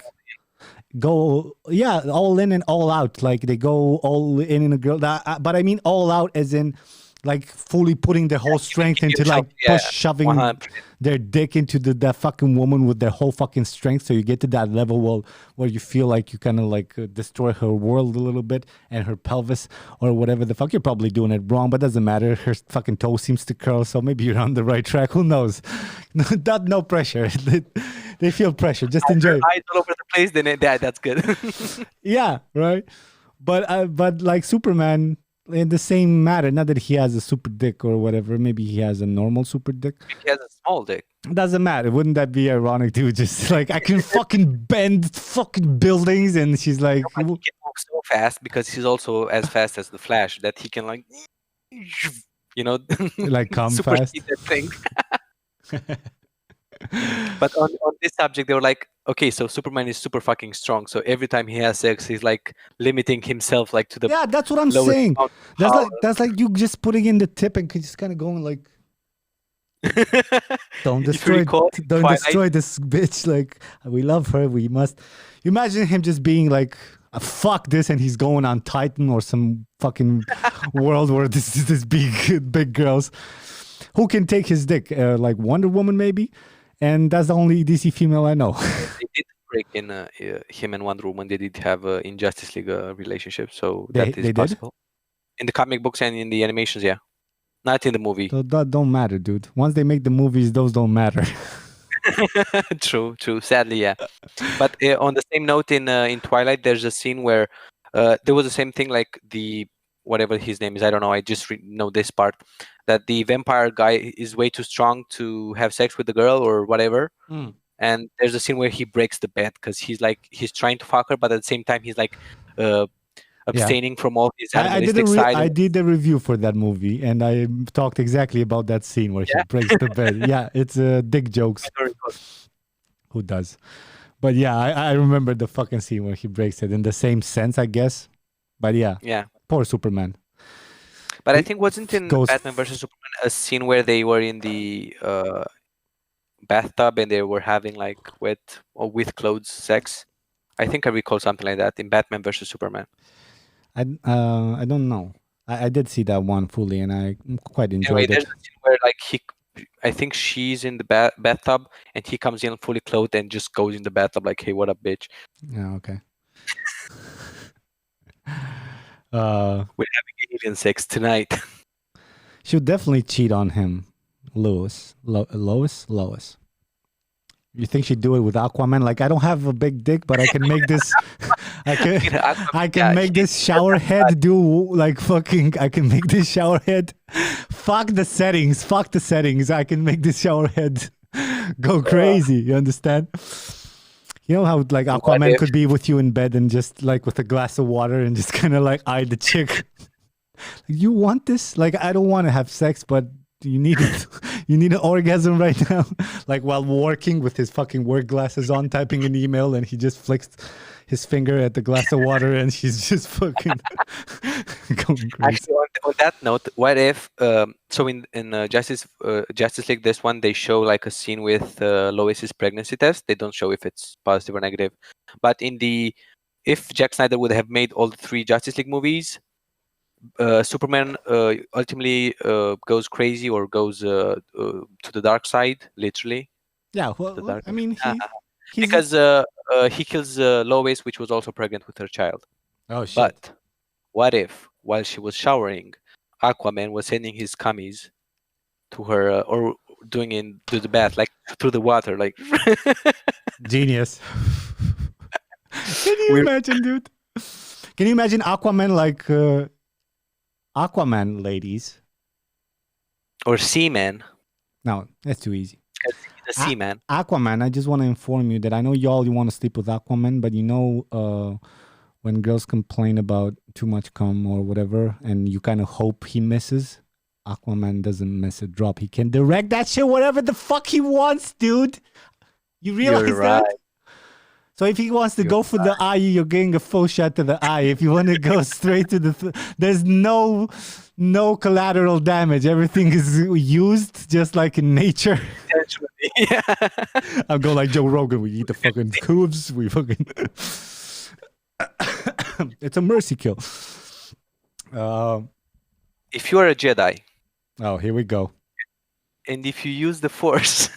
go all in and all out. Like they go all in a girl. But I mean all out as in like fully putting their whole strength into like shoving 100%. Their dick into that fucking woman with their whole fucking strength. So you get to that level where you feel like you kind of like destroy her world a little bit and her pelvis or whatever the fuck. You're probably doing it wrong, but doesn't matter. Her fucking toe seems to curl, so maybe you're on the right track. Who knows? No pressure. They feel pressure. Just enjoy it. Eyes all over the place, then that's good. Yeah, right. But like Superman, in the same matter, not that he has a super dick or whatever. Maybe he has a normal super dick. He has a small dick. Doesn't matter. Wouldn't that be ironic, dude? Just like I can fucking bend fucking buildings, and she's like, he can walk so fast because he's also as fast as the Flash that he can like, like come fast. That thing. But on this subject, they were like, okay, so Superman is super fucking strong. So every time he has sex, he's like limiting himself like to the Yeah, that's what I'm lowest saying. amount of That's power. like you just putting in the tip and just kind of going like, don't If you recall, in don't Twilight, destroy this bitch. Like, we love her. We must. You imagine him just being like, fuck this, and he's going on Titan or some fucking world where this big girls who can take his dick, like Wonder Woman maybe, and that's the only DC female I know. they did break in him and Wonder Woman. They did have a in Justice League relationship, so they that is did. possible. In the comic books and in the animations, yeah. Not in the movie. So that don't matter, dude. Once they make the movies, those don't matter. True. Sadly, yeah. But on the same note, in Twilight, there's a scene where there was the same thing, like the whatever his name is, I don't know. I just know this part, that the vampire guy is way too strong to have sex with the girl or whatever. And there's a scene where he breaks the bed because he's trying to fuck her, but at the same time he's like abstaining from all his animalistic side. I did a review for that movie, and I talked exactly about that scene where he breaks the bed. Yeah, it's dick jokes. Who does? But yeah, I remember the fucking scene where he breaks it in the same sense, I guess. But yeah, poor Superman. But I think wasn't in Batman versus Superman a scene where they were in the bathtub and they were having like wet or with clothes sex? I think I recall something like that in Batman versus Superman. I don't know. I did see that one fully, and I quite enjoyed it. There's a scene where like I think she's in the bathtub and he comes in fully clothed and just goes in the bathtub like, "Hey, what up, bitch?" Yeah, okay. We're having alien sex tonight. She would definitely cheat on him, Lois. You think she'd do it with Aquaman? Like, I don't have a big dick, but I can make this. I can make this shower head do like fucking. I can make this shower head. Fuck the settings. I can make this shower head go crazy. You understand? You know how like Aquaman could be with you in bed and just like with a glass of water and just kind of like eye the chick. You want this? Like, I don't want to have sex, but you need it. You need an orgasm right now. Like while working with his fucking work glasses on, typing an email, and he just flicks his finger at the glass of water, and she's just fucking going crazy. Actually, on that note, what if so in Justice League, this one they show like a scene with Lois's pregnancy test. They don't show if it's positive or negative, but if Zack Snyder would have made all the 3 Justice League movies, Superman ultimately goes crazy or goes to the dark side, literally. Yeah, well, I mean, because he kills Lois, which was also pregnant with her child. Oh shit! But what if, while she was showering, Aquaman was sending his cummies to her or doing into the bath, like through the water, like genius. Can you imagine, dude? Can you imagine Aquaman like? Aquaman ladies. Or Seaman. No, that's too easy. The Seaman. Aquaman, I just want to inform you that I know you want to sleep with Aquaman, but you know when girls complain about too much cum or whatever, and you kind of hope he misses, Aquaman doesn't miss a drop. He can direct that shit whatever the fuck he wants, dude. You realize that? So if he wants to go for the eye, you're getting a full shot to the eye. If you want to go straight to there's no collateral damage. Everything is used just like in nature. Yeah. I'll go like Joe Rogan. We eat the fucking hooves. We fucking. It's a mercy kill. If you are a Jedi. Oh, here we go. And if you use the Force.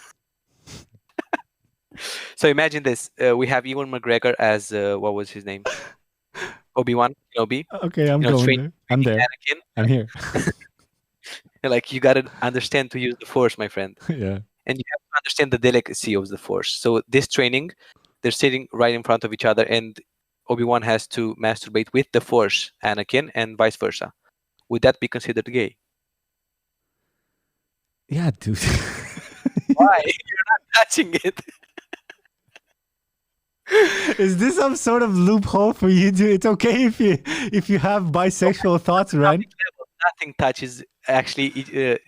So imagine this. We have Ewan McGregor as what was his name? Obi-Wan Kenobi. Okay, I'm going there. I'm there. Anakin. I'm here. Like, you gotta understand to use the Force, my friend. Yeah. And you have to understand the delicacy of the Force. So this training, they're sitting right in front of each other, and Obi-Wan has to masturbate with the Force, Anakin, and vice versa. Would that be considered gay? Yeah, dude. Why? You're not touching it. Is this some sort of loophole for you? It's okay if you have bisexual thoughts, right? Nothing touches actually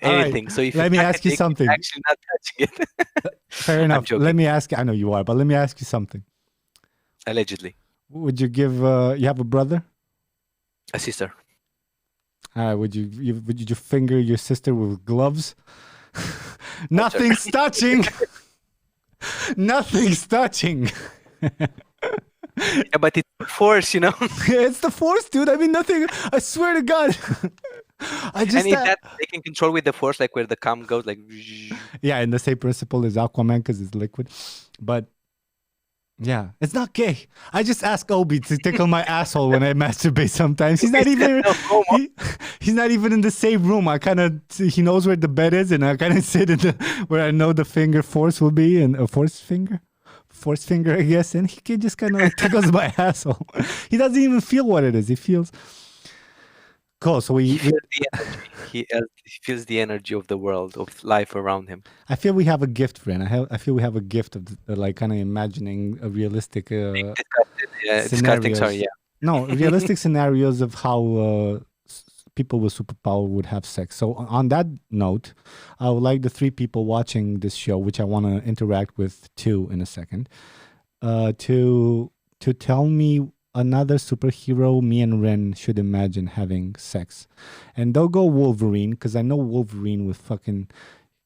All right, anything. So if you let me suck a ask you dick, you're something. actually not touching it. Fair I'm enough. Let joking. me ask. I know you are, but let me ask you something. Allegedly, Would you give? You have a brother? a sister. Would you finger your sister with gloves? No, sir. Nothing's touching. Nothing's touching. Yeah, but it's force, It's the force, dude. I mean, nothing. I swear to God. I And just is that they can control with the force, like where the cum goes, like. yeah, and the same principle as Aquaman because it's liquid, but yeah, it's not gay. I just ask Obi to tickle my asshole when I masturbate. Sometimes he's not even No homo. he's not even in the same room. I kind of he knows where the bed is, and I kind of sit in the where I know the finger force will be, and a force finger, I guess, and he can just kind of like tickles my asshole. He doesn't even feel what it is. He feels cool. So He feels the energy. He feels the energy of the world, of life around him. I feel we have a gift, friend. I feel we have a gift of like kind of imagining a realistic Disgusting. Sorry, scenarios. yeah. No, realistic scenarios of how people with superpower would have sex. So on that note, I would like the three people watching this show, which I want to interact with too in a second, to tell me another superhero me and Ren should imagine having sex, and they'll go Wolverine because I know Wolverine with fucking.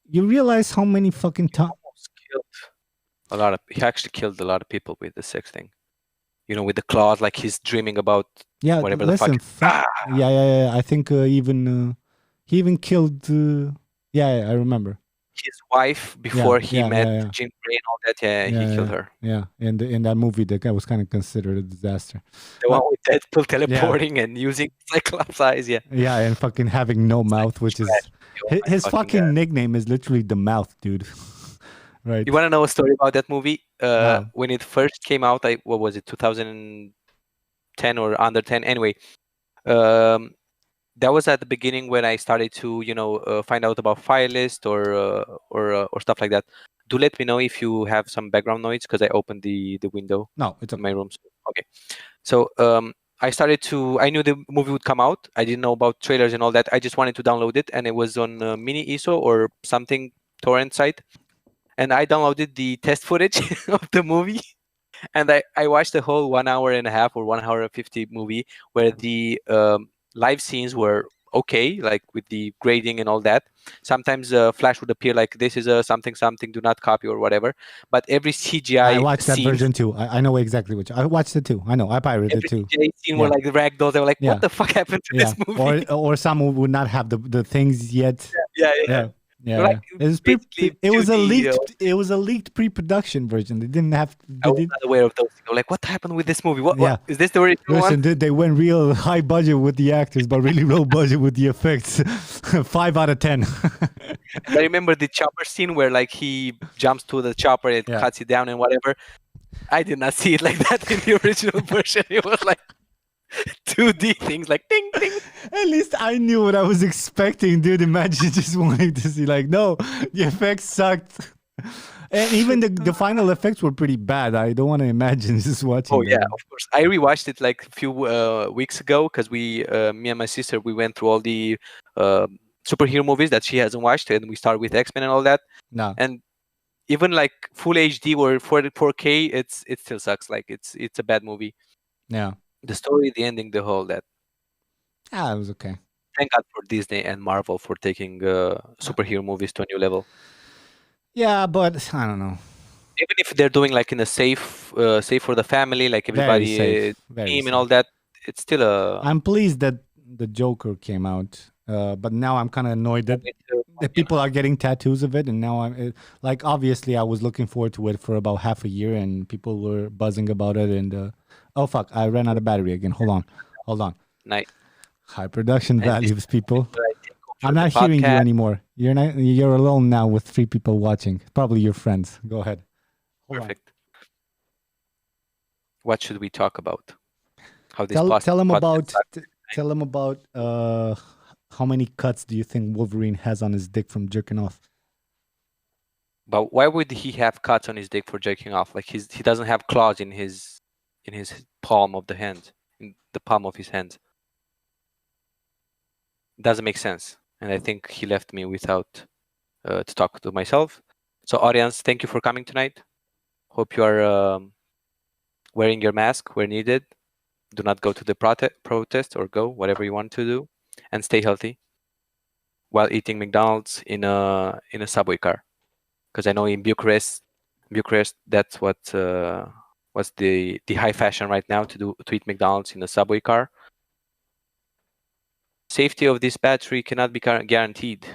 You realize how many fucking times? Almost killed he actually killed a lot of people with the sex thing. With the claws, like he's dreaming about Yeah, whatever listen. the fuck. Yeah. I think even he even killed. Yeah, I remember. His wife before he met Yeah. Jim Gray and all that. Yeah, he killed her. Yeah. And in that movie, the guy was kind of considered a disaster. The one But with Deadpool teleporting and using Cyclops eyes. Yeah. yeah, and fucking having no mouth, which is Oh my his fucking God. nickname is literally the mouth, dude. Right. You want to know a story about that movie? Wow. When it first came out, what was it, 2010 or under 10? Anyway, that was at the beginning when I started to, find out about file list or stuff like that. Do let me know if you have some background noise because I opened the window No, it's in okay. my room. Okay. So I knew the movie would come out. I didn't know about trailers and all that. I just wanted to download it, and it was on Mini ISO or something torrent site. And I downloaded the test footage of the movie, and I watched the whole 1 hour and a half or 1 hour and 50 movie where the live scenes were okay, like with the grading and all that. Sometimes Flash would appear like this is a something, do not copy or whatever. But every CGI I watched that scene, version too. I know exactly which. I watched it too. I know. I pirated it every too. CGI scene Yeah. were like the ragdolls. They were like, Yeah. what the fuck happened to Yeah. this movie? Or some would not have the things yet. Yeah. Like, It was basically it was a 2D, leaked it was a leaked pre-production version. They didn't have I was not aware of those. They were like, what happened with this movie? What is this the original Listen, one? they went real high budget with the actors, but really low budget with the effects. 5 out of 10. I remember the chopper scene where like he jumps to the chopper, it cuts it down and whatever. I did not see it like that in the original version. It was like 2D things, like ding ding. At least I knew what I was expecting, dude. Imagine just wanting to see like, no, the effects sucked. And even the final effects were pretty bad. I don't want to imagine just watching. Oh yeah, of course. I rewatched it like a few weeks ago because me and my sister, we went through all the superhero movies that she hasn't watched, and we started with X-Men and all that. No. And even like full HD or 4K, it still sucks. Like it's a bad movie. Yeah. The story, the ending, the whole that. Ah, it was okay. Thank God for Disney and Marvel for taking superhero movies to a new level. Yeah, but I don't know. Even if they're doing like in a safe for the family, like everybody team and all that, it's still a. I'm pleased that the Joker came out, but now I'm kind of annoyed that people are getting tattoos of it, and now I'm like, obviously, I was looking forward to it for about half a year, and people were buzzing about it, and oh fuck, I ran out of battery again. Hold on. Nice. High production values, people. I'm not hearing you anymore. You're alone now with 3 people watching. Probably your friends. Go ahead. Perfect. What should we talk about? How this tell them about how many cuts do you think Wolverine has on his dick from jerking off? But why would he have cuts on his dick for jerking off? Like he doesn't have claws in his palm of the hand, in the palm of his hand. Doesn't make sense. and I think he left me without to talk to myself. So audience, thank you for coming tonight. Hope you are wearing your mask where needed. Do not go to the protest or go whatever you want to do, and stay healthy while eating McDonald's in a subway car. Because I know in Bucharest, that's what's the high fashion right now, to eat McDonald's in a subway car. Safety of this battery cannot be guaranteed.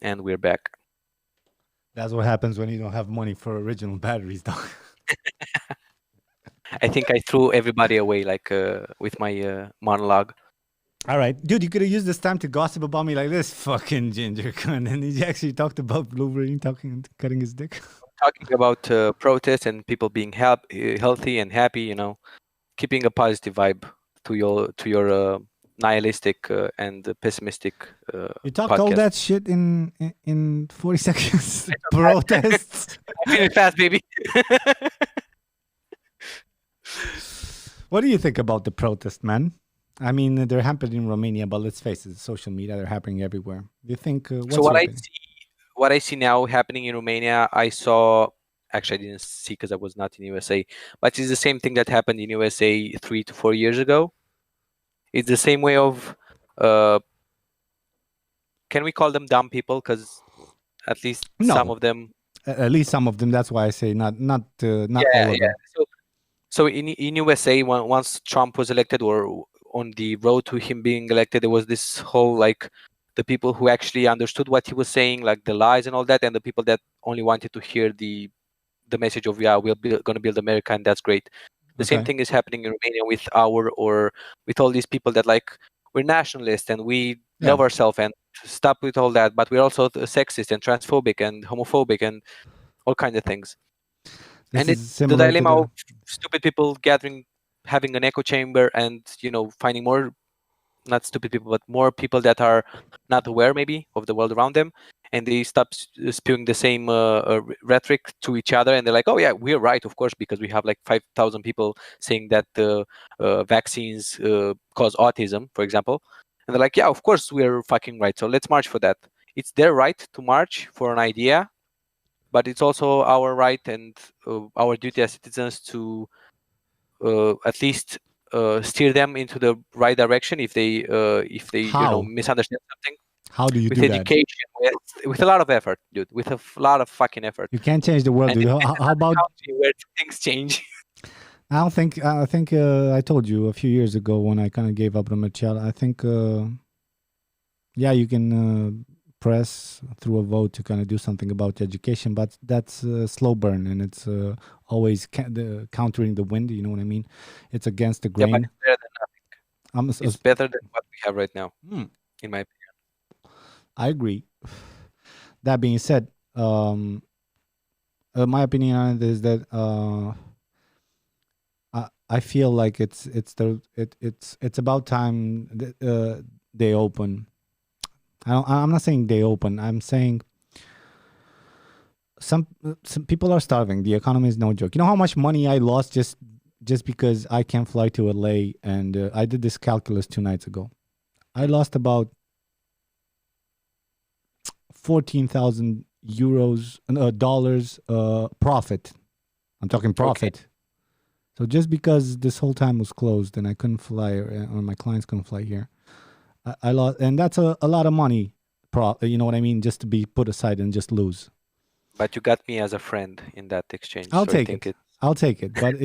And we're back. That's what happens when you don't have money for original batteries, though. I think I threw everybody away with my monologue. All right, dude, you could have used this time to gossip about me like this fucking ginger cunt, and he actually talked about Wolverine cutting his dick. Talking about protests and people being healthy and happy, keeping a positive vibe to your nihilistic and pessimistic You talked podcast. all that shit in 40 seconds. Protests. I feel it fast, baby. What do you think about the protest, man? I mean, they're happening in Romania, but let's face it, social media, they're happening everywhere. Do you think? So what I see now happening in Romania, I saw. Actually, I didn't see because I was not in USA, but it's the same thing that happened in USA 3 to 4 years ago. It's the same way of. Can we call them dumb people? Because at least some of them. At least some of them. That's why I say not all of them. So in USA, once Trump was elected, or on the road to him being elected, there was this whole the people who actually understood what he was saying, like the lies and all that, and the people that only wanted to hear the message of we're going to build America, and that's great. The same thing is happening in Romania with with all these people that we're nationalists and we love ourselves and stop with all that, but we're also sexist and transphobic and homophobic and all kinds of things. And it's the dilemma of stupid people gathering, having an echo chamber, and finding more, not stupid people, but more people that are not aware maybe of the world around them, and they stop spewing the same rhetoric to each other, and they're like, oh yeah, we're right, of course, because we have 5,000 people saying that vaccines cause autism, for example, and they're like, yeah, of course we're fucking right, so let's march for that. It's their right to march for an idea, but it's also our right and our duty as citizens to at least steer them into the right direction if they misunderstand something. How do you with do education, that? With a lot of effort, dude. With a lot of fucking effort. You can't change the world, dude. How about where things change? I don't think. I think I told you a few years ago when I kind of gave up ROMERCIAL. I think, you can press through a vote to kind of do something about education, but that's a slow burn, and it's always countering the wind. You know what I mean? It's against the grain. Yeah, but it's better than nothing. It's better than what we have right now, in my opinion. I agree. That being said, my opinion on it is that I feel like it's about time they open. I'm not saying they open. I'm saying some people are starving. The economy is no joke. You know how much money I lost just because I can't fly to LA, and I did this calculus 2 nights ago. I lost about 14,000 dollars profit. I'm talking profit. Okay. So just because this whole time was closed and I couldn't fly, or my clients couldn't fly here, I lost, and that's a lot of money. You know what I mean? Just to be put aside and just lose. But you got me as a friend in that exchange. I'll take it. I'll take it, but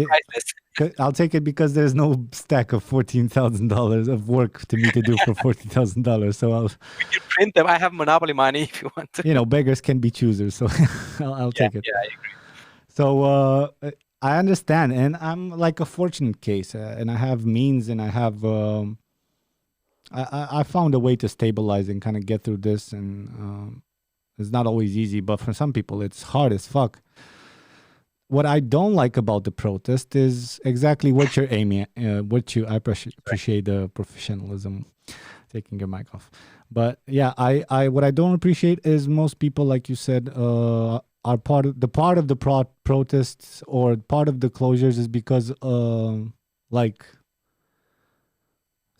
I'll take it because there's no stack of $14,000 of work to me to do for $14,000. So I'll. You print them. I have monopoly money if you want to. You know, beggars can be choosers, so I'll take it. Yeah, I agree. So I understand, and I'm like a fortunate case, and I have means, and I have. I found a way to stabilize and kind of get through this, and it's not always easy, but for some people, it's hard as fuck. What I don't like about the protest is exactly what you're aiming at. I appreciate the professionalism, taking your mic off. But yeah, I what I don't appreciate is most people, like you said, are part of the protests or part of the closures is because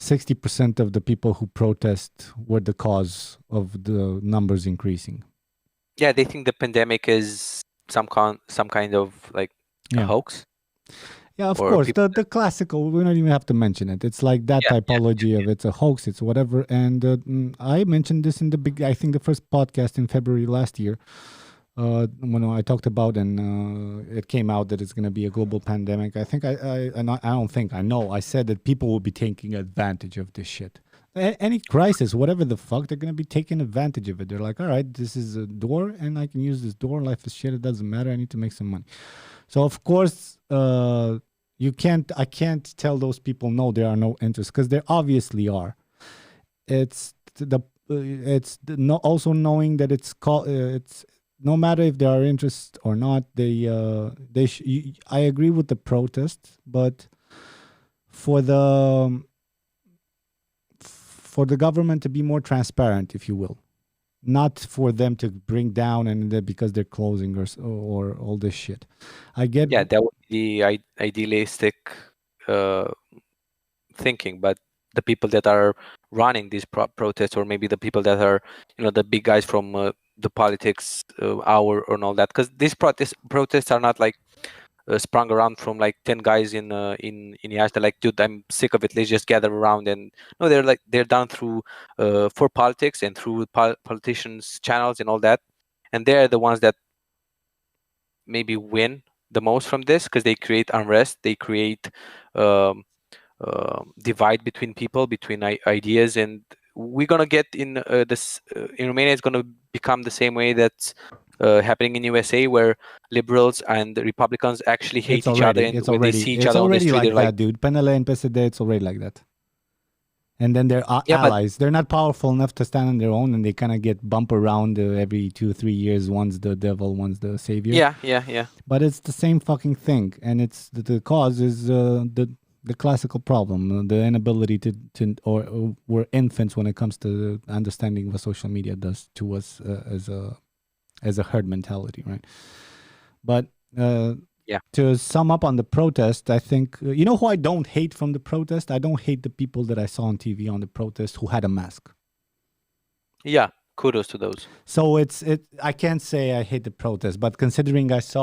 60% of the people who protest were the cause of the numbers increasing. Yeah, they think the pandemic is some kind of like a Yeah. hoax. Yeah, of Or course. people The classical, we don't even have to mention it. It's like that typology of it's a hoax, it's whatever. And I mentioned this in I think the first podcast in February last year, when I talked about, and it came out that it's going to be a global pandemic. I think I know, I said that people will be taking advantage of this shit. Any crisis, whatever the fuck, they're going to be taking advantage of it. They're like, all right, this is a door and I can use this door. Life is shit. It doesn't matter. I need to make some money. So of course, I can't tell those people no, there are no interests, because there obviously are. It's also knowing that it's no matter if there are interests or not. I agree with the protest, but for the government to be more transparent, if you will, not for them to bring down because they're closing or all this shit. I get. Yeah, that would be the idealistic thinking, but the people that are running these protests, or maybe the people that are, the big guys from the politics hour and all that, because these protests are not like sprung around from like 10 guys in Yash. They're like, dude, I'm sick of it, let's just gather around. And no, they're done through for politics and through politicians channels and all that, and they're the ones that maybe win the most from this, because they create unrest, they create divide between people, between ideas. And we're gonna get in this in Romania. It's gonna become the same way that's happening in USA, where liberals and Republicans actually hate each other, and when they see each other on the street, like they're that, like, dude. PNL and PSD, it's already like that. And then they're Yeah, but- allies. They're not powerful enough to stand on their own, and they kind of get bump around every 2-3 years. One's the devil, one's the savior. yeah. But it's the same fucking thing, and it's the cause is the classical problem, the inability or we're infants when it comes to understanding what social media does to us as a herd mentality, right? But to sum up on the protest, I think you know who I don't hate from the protest? I don't hate the people that I saw on TV on the protest who had a mask. Yeah, kudos to those. So I can't say I hate the protest, but considering that's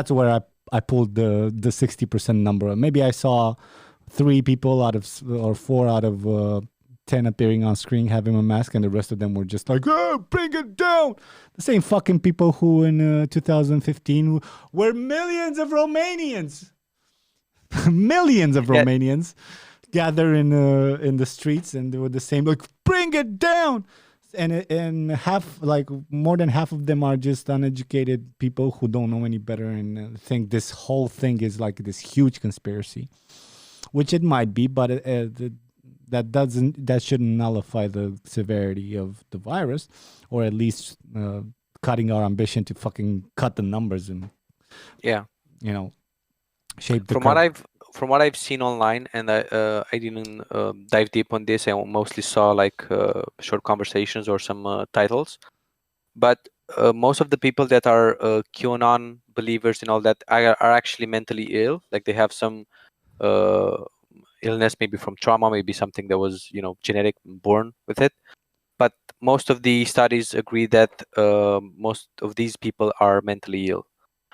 where I pulled the 60% number. Maybe I saw 3 people or 4 out of 10 appearing on screen having a mask, and the rest of them were just like, oh, bring it down. The same fucking people who in 2015 were millions of Romanians. Millions of Romanians gather in the streets, and they were the same, like, bring it down. And more than half of them are just uneducated people who don't know any better and think this whole thing is like this huge conspiracy, which it might be, but that shouldn't nullify the severity of the virus, or at least cutting our ambition to fucking cut the numbers and shape the From what I've seen online, and I didn't dive deep on this. I mostly saw like short conversations or some titles. But most of the people that are QAnon believers and all that are actually mentally ill. Like they have some illness, maybe from trauma, maybe something that was genetic, born with it. But most of the studies agree that most of these people are mentally ill.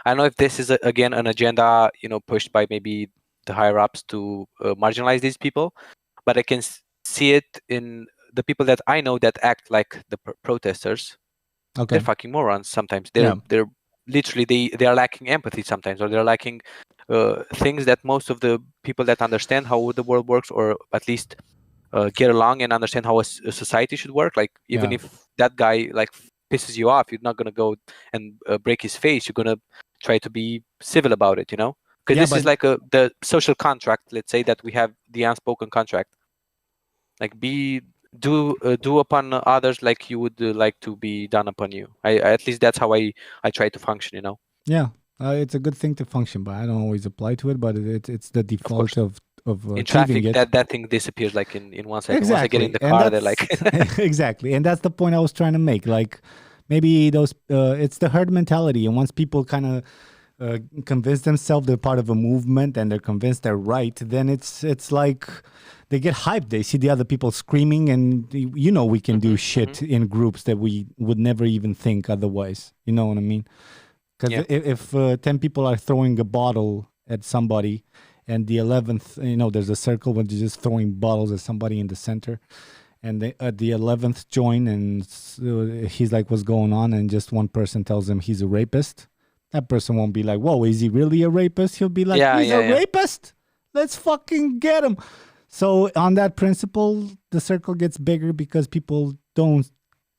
I don't know if this is again an agenda pushed by maybe the higher ups to marginalize these people, but I can see it in the people that I know that act like the protesters. Okay. They're fucking morons sometimes. They're literally they are lacking empathy sometimes, or they're lacking things that most of the people that understand how the world works, or at least get along and understand how a society should work. Like even if that guy like pisses you off, you're not gonna go and break his face. You're gonna try to be civil about it, because this is like the social contract. Let's say that we have the unspoken contract. Like do upon others like you would like to be done upon you. I at least that's how I try to function. Yeah, it's a good thing to function, but I don't always apply to it. But it's the default of in traffic it. that thing disappears like in 1 second. Exactly. Once I get in the car, they're like exactly, and that's the point I was trying to make. Like maybe those it's the herd mentality, and once people kind of convince themselves they're part of a movement and they're convinced they're right, then it's like they get hyped. They see the other people screaming, and we can do shit in groups that we would never even think otherwise. You know what I mean? Because if 10 people are throwing a bottle at somebody, and the 11th, there's a circle where they're just throwing bottles at somebody in the center, and the 11th join, and he's like, "What's going on?" And just one person tells him he's a rapist. That person won't be like, "Whoa, is he really a rapist?" He'll be like, "He's a rapist. Let's fucking get him." So on that principle, the circle gets bigger because people don't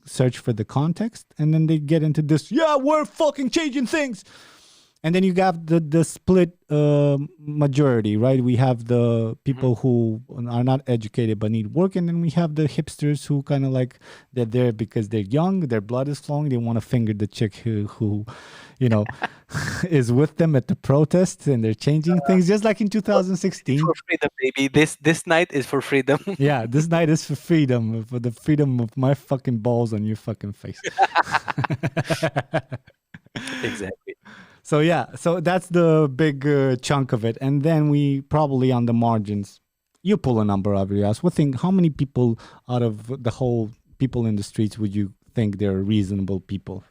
search for the context, and then they get into this, we're fucking changing things. And then you have the split majority, right? We have the people who are not educated but need work, and then we have the hipsters who kind of like, they're there because they're young, their blood is flowing, they want to finger the chick who is with them at the protest, and they're changing things, just like in 2016. For freedom, baby. This night is for freedom. Yeah, this night is for freedom, for the freedom of my fucking balls on your fucking face. Exactly. So that's the big chunk of it. And then we probably on the margins, you pull a number out of your ass. How many people out of the whole people in the streets would you think they're reasonable people?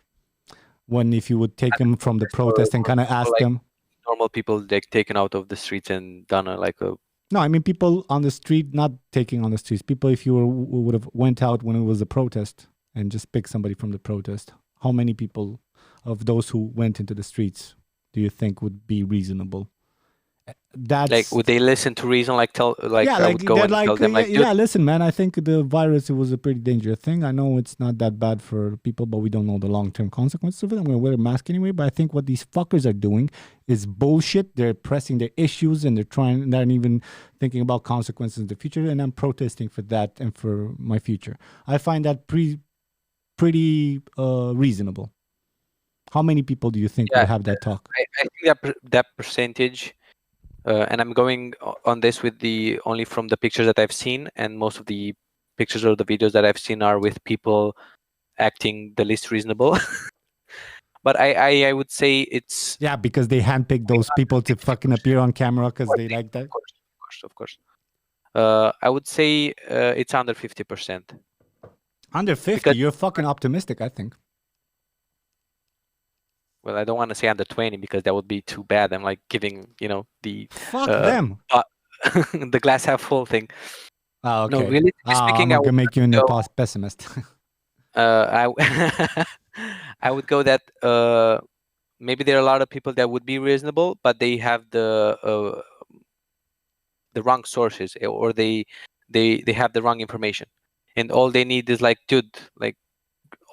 If you would take them from the protest and kind of ask them. Normal people taken out of the streets and done No, I mean people on the street, not taking on the streets. People, if you would have went out when it was a protest and just pick somebody from the protest, how many people of those who went into the streets do you think would be reasonable? That's would they listen to reason? Tell them listen, man, I think the virus, it was a pretty dangerous thing. I know it's not that bad for people, but we don't know the long-term consequences of it. I'm going to wear a mask anyway, but I think what these fuckers are doing is bullshit. They're pressing their issues, and they're not even thinking about consequences in the future, and I'm protesting for that and for my future. I find that pretty reasonable. How many people do you think would have that talk? I think that percentage, and I'm going on this with only from the pictures that I've seen, and most of the pictures or the videos that I've seen are with people acting the least reasonable. But I would say it's because they handpick those people to fucking appear on camera because they like that. Of course. I would say it's under 50%. Under 50? You're fucking optimistic, I think. Well, I don't want to say under 20 because that would be too bad. I'm like giving, the fuck them. The glass half full thing. Oh, okay. No, really speaking, I'm gonna make you a pessimist. I would go that maybe there are a lot of people that would be reasonable, but they have the wrong sources, or they have the wrong information, and all they need is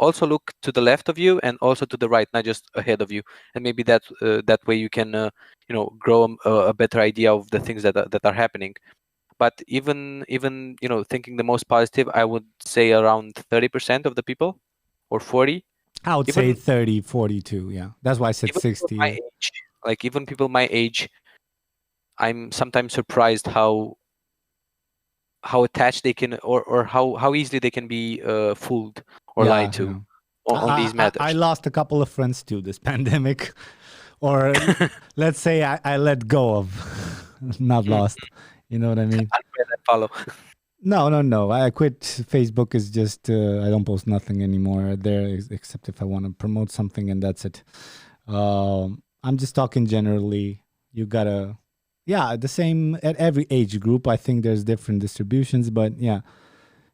also look to the left of you and also to the right, not just ahead of you, and maybe that way you can grow a better idea of the things that are happening. But even thinking the most positive, I would say around 30% of the people, or 40. I would say 30, 42. Yeah, that's why I said 60. My age, even people my age, I'm sometimes surprised how attached they can, or how easily they can be fooled or lied to on these matters. I lost a couple of friends to this pandemic, or let's say I let go of, not lost. You know what I mean? Follow. No. I quit. Facebook is just I don't post nothing anymore there, except if I want to promote something, and that's it. I'm just talking generally. You gotta. Yeah, the same at every age group. I think there's different distributions, but yeah,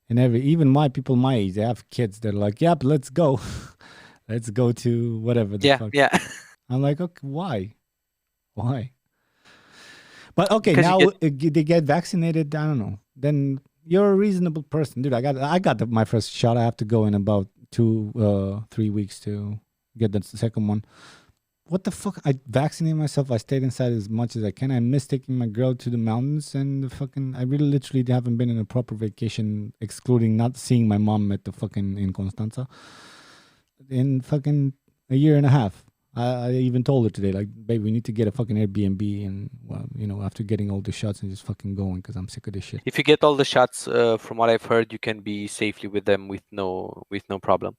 and even people my age, they have kids. They're like, "Yep, let's go, let's go to whatever." Fuck. Yeah. I'm like, okay, why? But okay, now they get vaccinated. I don't know. Then you're a reasonable person, dude. I got my first shot. I have to go in about 2-3 weeks to get the second one. What the fuck? I vaccinated myself. I stayed inside as much as I can. I miss taking my girl to the mountains, and I really literally haven't been in a proper vacation, excluding not seeing my mom at the fucking in Constanza in fucking a year and a half. I even told her today, like, babe, we need to get a fucking Airbnb, and after getting all the shots and just fucking going, because I'm sick of this shit. If you get all the shots, from what I've heard, you can be safely with them with no problem.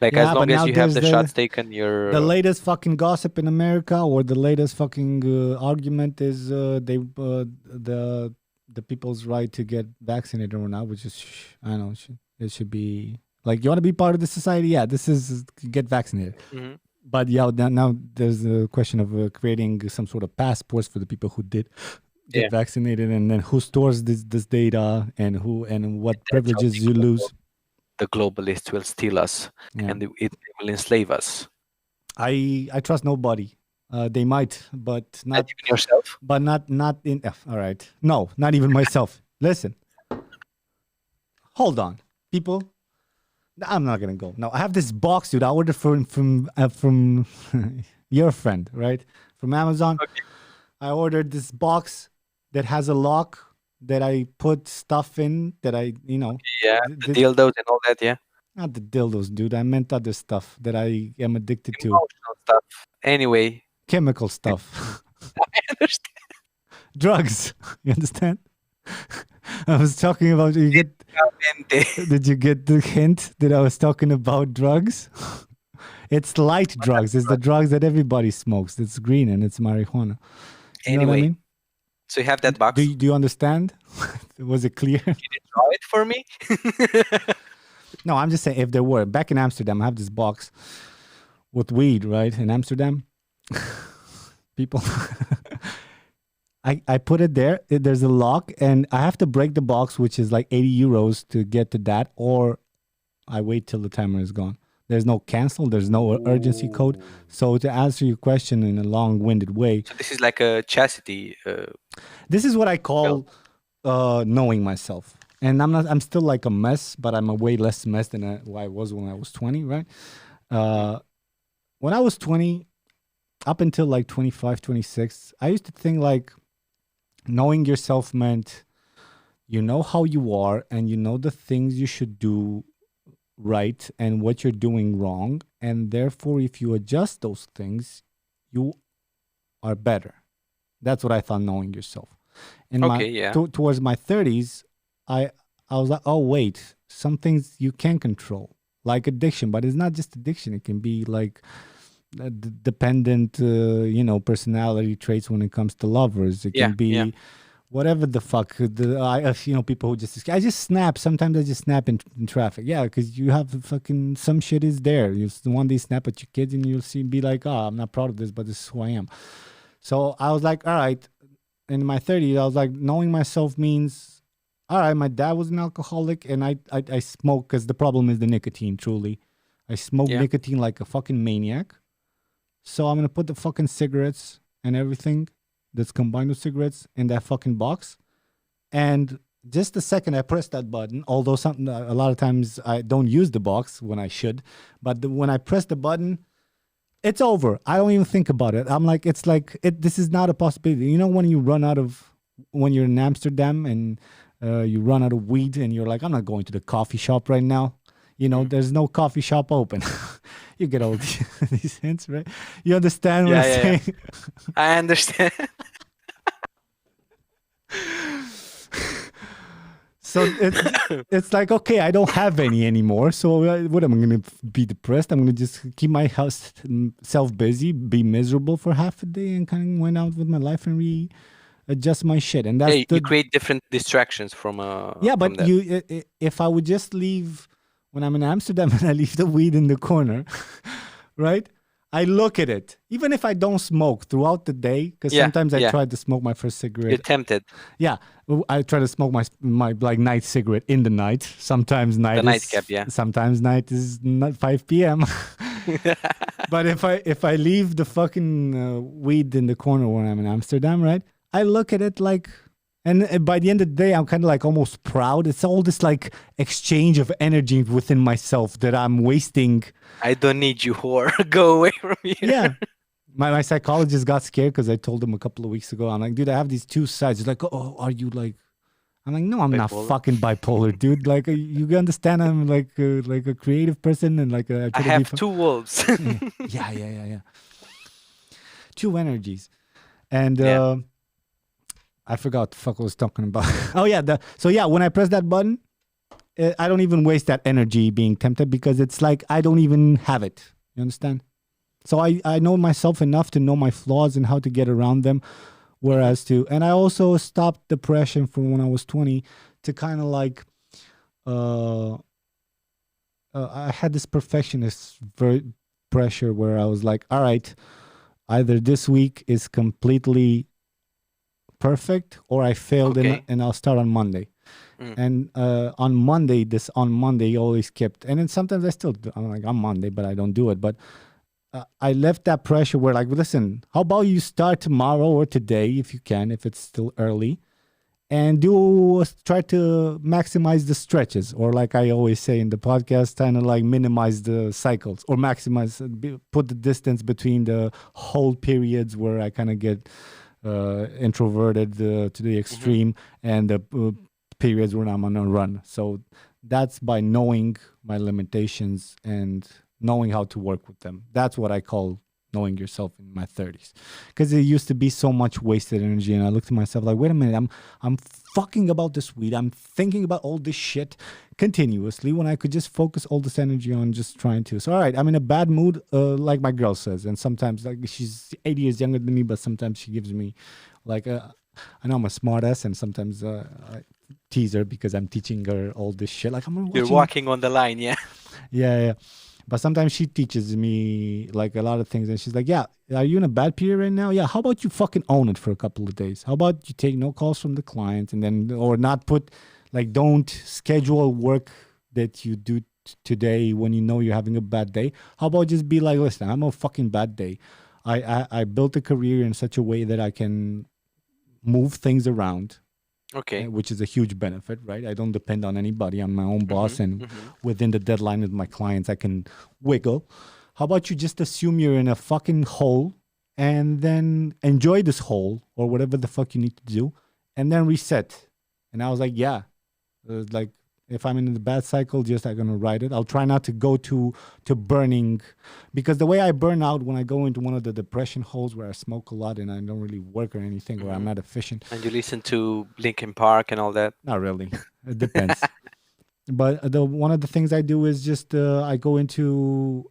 As long as you have the shots taken, you're... The latest fucking gossip in America, or the latest fucking argument is the the people's right to get vaccinated or not, which is I don't know, it should be like you want to be part of the society. Yeah, this is get vaccinated. Hmm. But yeah, now there's a question of creating some sort of passports for the people who did get Yeah. vaccinated, and then who stores this data and who and what That's how privileges you lose. the globalists will steal us Yeah. and they will enslave us. I trust nobody. They might, but Not not. even yourself. But not in. All right, no, not even myself. Listen, hold on, people. I'm not gonna go. No, I have this box, dude. I ordered from your friend, right? From Amazon. Okay. I ordered this box that has a lock that I put stuff in that I, Yeah, the dildos and all that. Yeah, not the dildos, dude. I meant other stuff that I am addicted to. emotional stuff. Anyway, Chemical stuff. I understand. Drugs. You understand? I was talking about did you get the hint that I was talking about drugs? It's light drugs. It's the drugs that everybody smokes. It's green and it's marijuana. You know what I Anyway, mean? so you have that box. Do you understand? Was it clear? Can you draw it for me? No, I'm just saying if there were back in Amsterdam, I have this box with weed, right? In Amsterdam. People I put it there. There's a lock, and I have to break the box, which is like 80 euros to get to that, or I wait till the timer is gone. There's no cancel. There's no urgency code. So to answer your question in a long-winded way, So this is like a chastity. this is what I call knowing myself. And I'm still like a mess, but I'm a way less mess than I was when I was 20, right? When I was 20, up until like 25, 26, I used to think like knowing yourself meant you know how you are and you know the things you should do right and what you're doing wrong. And therefore, if you adjust those things, you are better. That's what I thought knowing yourself. And towards my 30s, I was like, oh, wait, some things you can control, like addiction. But it's not just addiction. It can be like dependent, personality traits when it comes to lovers. It can be whatever the fuck. People who I just snap. Sometimes I just snap in traffic. Yeah, because you have fucking some shit is there. You one day snap at your kids and you'll be like, oh, I'm not proud of this, but this is who I am. So I was like, all right. In my 30s, I was like, knowing myself means, all right, my dad was an alcoholic and I smoke because the problem is the nicotine, truly. I smoke nicotine like a fucking maniac. So I'm going to put the fucking cigarettes and everything that's combined with cigarettes in that fucking box. And just the second I press that button, although a lot of times I don't use the box when I should, but when I press the button, it's over. I don't even think about it. I'm like, this is not a possibility. You know, when you're in Amsterdam and you run out of weed and you're like, I'm not going to the coffee shop right now. You know, there's no coffee shop open. You get all these hints, right? You understand what I'm saying? Yeah. I understand. So it's like, okay, I don't have any anymore. So what am I going to be depressed? I'm going to just keep myself busy, be miserable for half a day and kind of went out with my life and readjust my shit. And that's you create different distractions from but if I would just leave when I'm in Amsterdam and I leave the weed in the corner, right? I look at it, even if I don't smoke throughout the day, because sometimes I try to smoke my first cigarette. You're tempted. Yeah, I try to smoke my like night cigarette in the night. Sometimes night sometimes night is not 5 p.m. But if I leave the fucking weed in the corner when I'm in Amsterdam, right? I look at it like. And by the end of the day, I'm kind of like almost proud. It's all this like exchange of energy within myself that I'm wasting. I don't need you, whore. Go away from here. Yeah. My psychologist got scared because I told him a couple of weeks ago. I'm like, dude, I have these two sides. He's like, oh, are you like... I'm like, no, I'm not fucking bipolar, dude. Like, you understand I'm like a creative person and like... I have two wolves. Yeah. Two energies. And... I forgot what the fuck I was talking about. Oh, yeah. When I press that button, I don't even waste that energy being tempted because it's like I don't even have it. You understand? So I know myself enough to know my flaws and how to get around them Whereas and I also stopped depression from when I was 20 to kind of like, uh, I had this perfectionist pressure where I was like, all right, either this week is completely perfect or I failed Okay. and I'll start on Monday. Mm. And on Monday always kept, and then sometimes I still do, I'm like on Monday, but I don't do it. But I left that pressure where like, listen, how about you start tomorrow or today if you can, if it's still early, and try to maximize the stretches, or like I always say in the podcast, kind of like minimize the cycles or maximize, put the distance between the whole periods where I kind of get introverted to the extreme, and the periods when I'm on a run. So that's by knowing my limitations and knowing how to work with them. That's what I call knowing yourself in my 30s, because it used to be so much wasted energy, and I looked at myself like, wait a minute, I'm fucking about this weed, I'm thinking about all this shit continuously when I could just focus all this energy on just trying to. So all right, I'm in a bad mood, like my girl says, and sometimes like she's 80 years younger than me, but sometimes she gives me like I know I'm a smart ass, and sometimes I tease her because I'm teaching her all this shit, like I'm watching. You're walking on the line, yeah. Yeah. But sometimes she teaches me like a lot of things, and she's like, yeah, are you in a bad period right now? Yeah, how about you fucking own it for a couple of days? How about you take no calls from the client, and then, or not put, like, don't schedule work that you do today when you know you're having a bad day. How about just be like, listen, I'm a fucking bad day. I built a career in such a way that I can move things around, Okay. which is a huge benefit, right? I don't depend on anybody. I'm my own boss, and within the deadline of my clients, I can wiggle. How about you just assume you're in a fucking hole, and then enjoy this hole or whatever the fuck you need to do, and then reset? And I was like, yeah, like, if I'm in the bad cycle, just I'm gonna ride it. I'll try not to go to burning, because the way I burn out when I go into one of the depression holes where I smoke a lot and I don't really work or anything, where I'm not efficient. And you listen to Linkin Park and all that? Not really. It depends. But one of the things I do is just I go into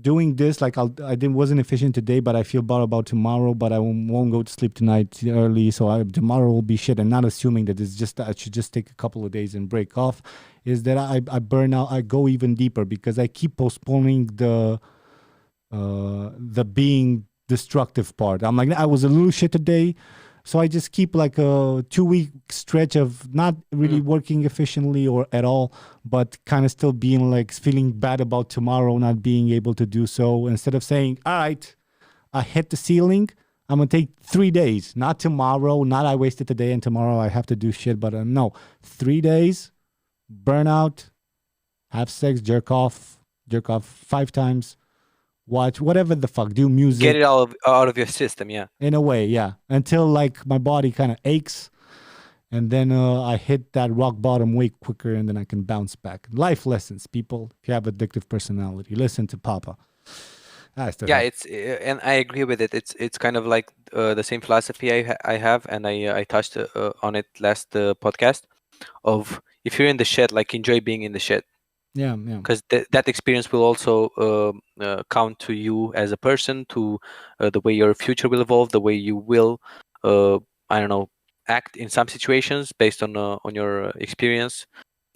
doing this. Like wasn't efficient today, but I feel bad about tomorrow. But I won't go to sleep tonight early, so tomorrow will be shit. And not assuming that it's just that I should just take a couple of days and break off. Is that I burn out? I go even deeper because I keep postponing the being destructive part. I'm like, I was a little shit today, so I just keep like a 2-week stretch of not really working efficiently or at all, but kind of still being like feeling bad about tomorrow not being able to do so. Instead of saying, all right, I hit the ceiling, I'm gonna take 3 days, not tomorrow, not I wasted today and tomorrow I have to do shit, but no, 3 days, burnout, have sex, jerk off 5 times, watch whatever the fuck, do music. Get it out of your system, yeah. In a way, yeah. Until like my body kind of aches, and then I hit that rock bottom way quicker, and then I can bounce back. Life lessons, people. If you have addictive personality, listen to Papa. Yeah, it's and I agree with it. It's kind of like the same philosophy I have, and I touched on it last podcast. Of if you're in the shed, like enjoy being in the shed. Yeah. Because that experience will also count to you as a person, to the way your future will evolve, the way you will, I don't know, act in some situations based on your experience.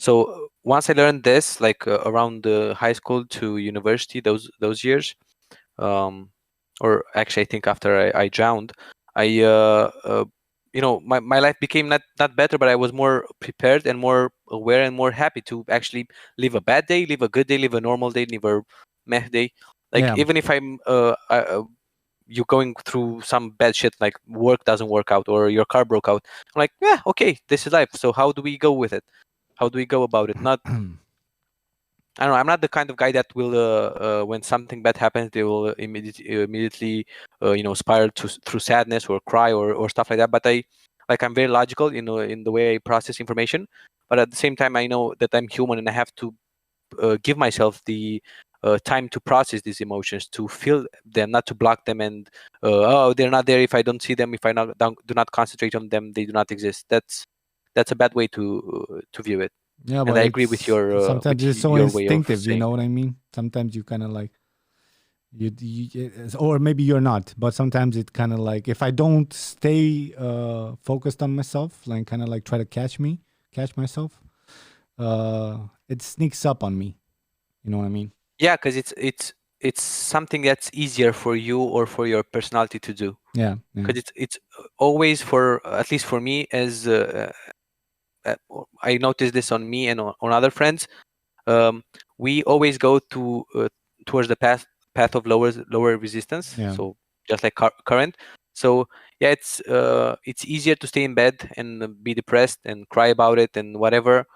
So once I learned this, like around high school to university, those years, or actually I think after I drowned, I my life became not better, but I was more prepared and more aware and more happy to actually live a bad day, live a good day, live a normal day, live a meh day. Like Yeah. even if I'm you're going through some bad shit, like work doesn't work out or your car broke out, I'm like, yeah, okay, this is life. So how do we go with it? How do we go about it? Not I don't know. I'm not the kind of guy that will, when something bad happens, they will immediately, spiral through sadness or cry or stuff like that. But I'm very logical, in the way I process information. But at the same time, I know that I'm human and I have to give myself the time to process these emotions, to feel them, not to block them, and they're not there if I don't see them. If I do not concentrate on them, they do not exist. That's a bad way to view it. Yeah, And but I agree with your sometimes it's so your way of instinctive. You saying know it. what I mean? Sometimes you kind of like Or maybe you're not, but sometimes it kind of like, if I don't stay focused on myself, like kind of like try to catch myself, it sneaks up on me. You know what I mean? Yeah, because it's something that's easier for you or for your personality to do. Yeah. Because it's always, for at least for me, as I noticed this on me and on other friends. We always go towards the path of lower resistance. Yeah. So just like current. So yeah, it's easier to stay in bed and be depressed and cry about it and whatever.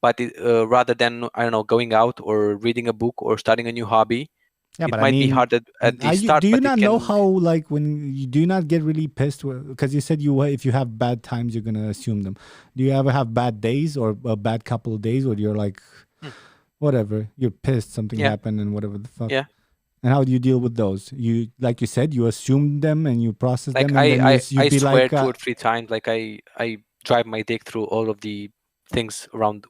But rather than, I don't know, going out or reading a book or starting a new hobby, Yeah, it but I might be mean, hard at the start, do you but it not know can. how, like, when you do not get really pissed? Because you said if you have bad times, you're gonna assume them. Do you ever have bad days or a bad couple of days where you're like, Hmm, whatever, you're pissed, something yeah, happened, and whatever the fuck? yeah. And how do you deal with those? You, like you said, you assume them and you process Like them, and then you I be swear like, 2 or 3 times, like I drive my dick through all of the things around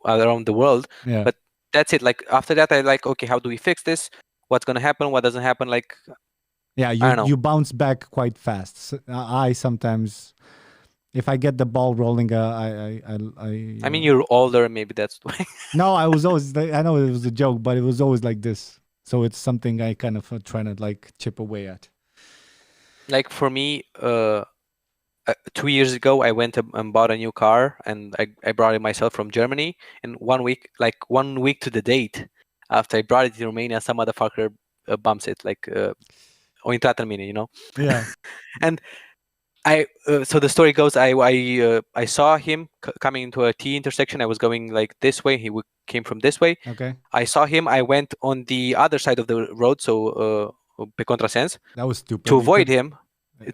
the world. yeah, But that's it. Like after that, I like, okay, how do we fix this? What's gonna happen? What doesn't happen? Like, yeah. I You don't know. you bounce back quite fast. I sometimes, if I get the ball rolling, I mean, you're older, maybe that's why. no, I was always. I know it was a joke, but it was always like this. So it's something I kind of trying to like chip away at. Like for me, 2 years ago, I went and bought a new car, and I brought it myself from Germany. And 1 week, like 1 week to the date after I brought it to Romania, some motherfucker bumps it, like o intrat în mine, you know. Yeah. And so the story goes, I saw him coming into a T intersection. I was going like this way. He came from this way. Okay. I saw him. I went on the other side of the road, so pe contrasens, That was stupid. to You avoid could. him.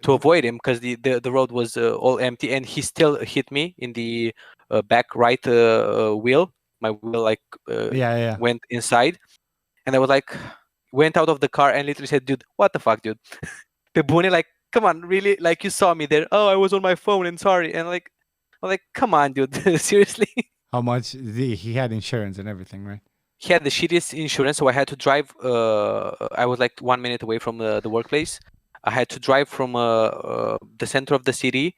To avoid him, because the road was all empty, and he still hit me in the back right wheel. My wheel like Yeah. went inside, and I was like, went out of the car and literally said, "Dude, what the fuck, dude?" Pe bune, like, come on, really? Like, you saw me there. Oh, I was on my phone and sorry. And like, I'm like, come on, dude, seriously. How much? He had insurance and everything, right? He had the shittiest insurance, so I had to drive. I was like 1 minute away from the workplace. I had to drive from the center of the city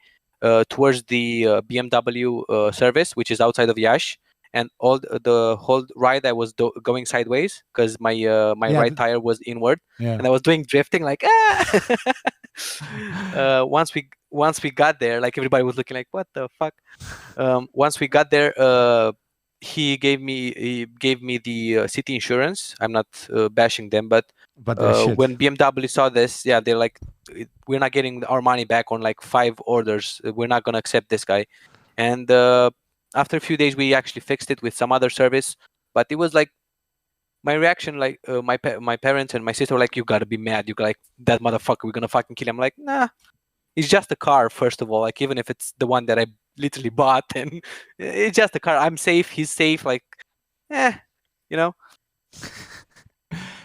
towards the BMW service, which is outside of Yash. And all the whole ride, I was going sideways because my Yeah, right tire was inward, Yeah. and I was doing drifting like once we got there, like everybody was looking like, what the fuck. Once we got there, he gave me the city insurance. I'm not bashing them, but But they're shit. when BMW saw this, yeah, they're like, we're not getting our money back on like 5 orders. We're not gonna accept this guy. And after a few days, we actually fixed it with some other service. But it was like, my reaction, like my parents and my sister were like, you gotta be mad. You got like, that motherfucker, we're gonna fucking kill him. I'm like, nah, it's just a car, first of all. Like, even if it's the one that I literally bought, and it's just a car. I'm safe. He's safe. Like, you know.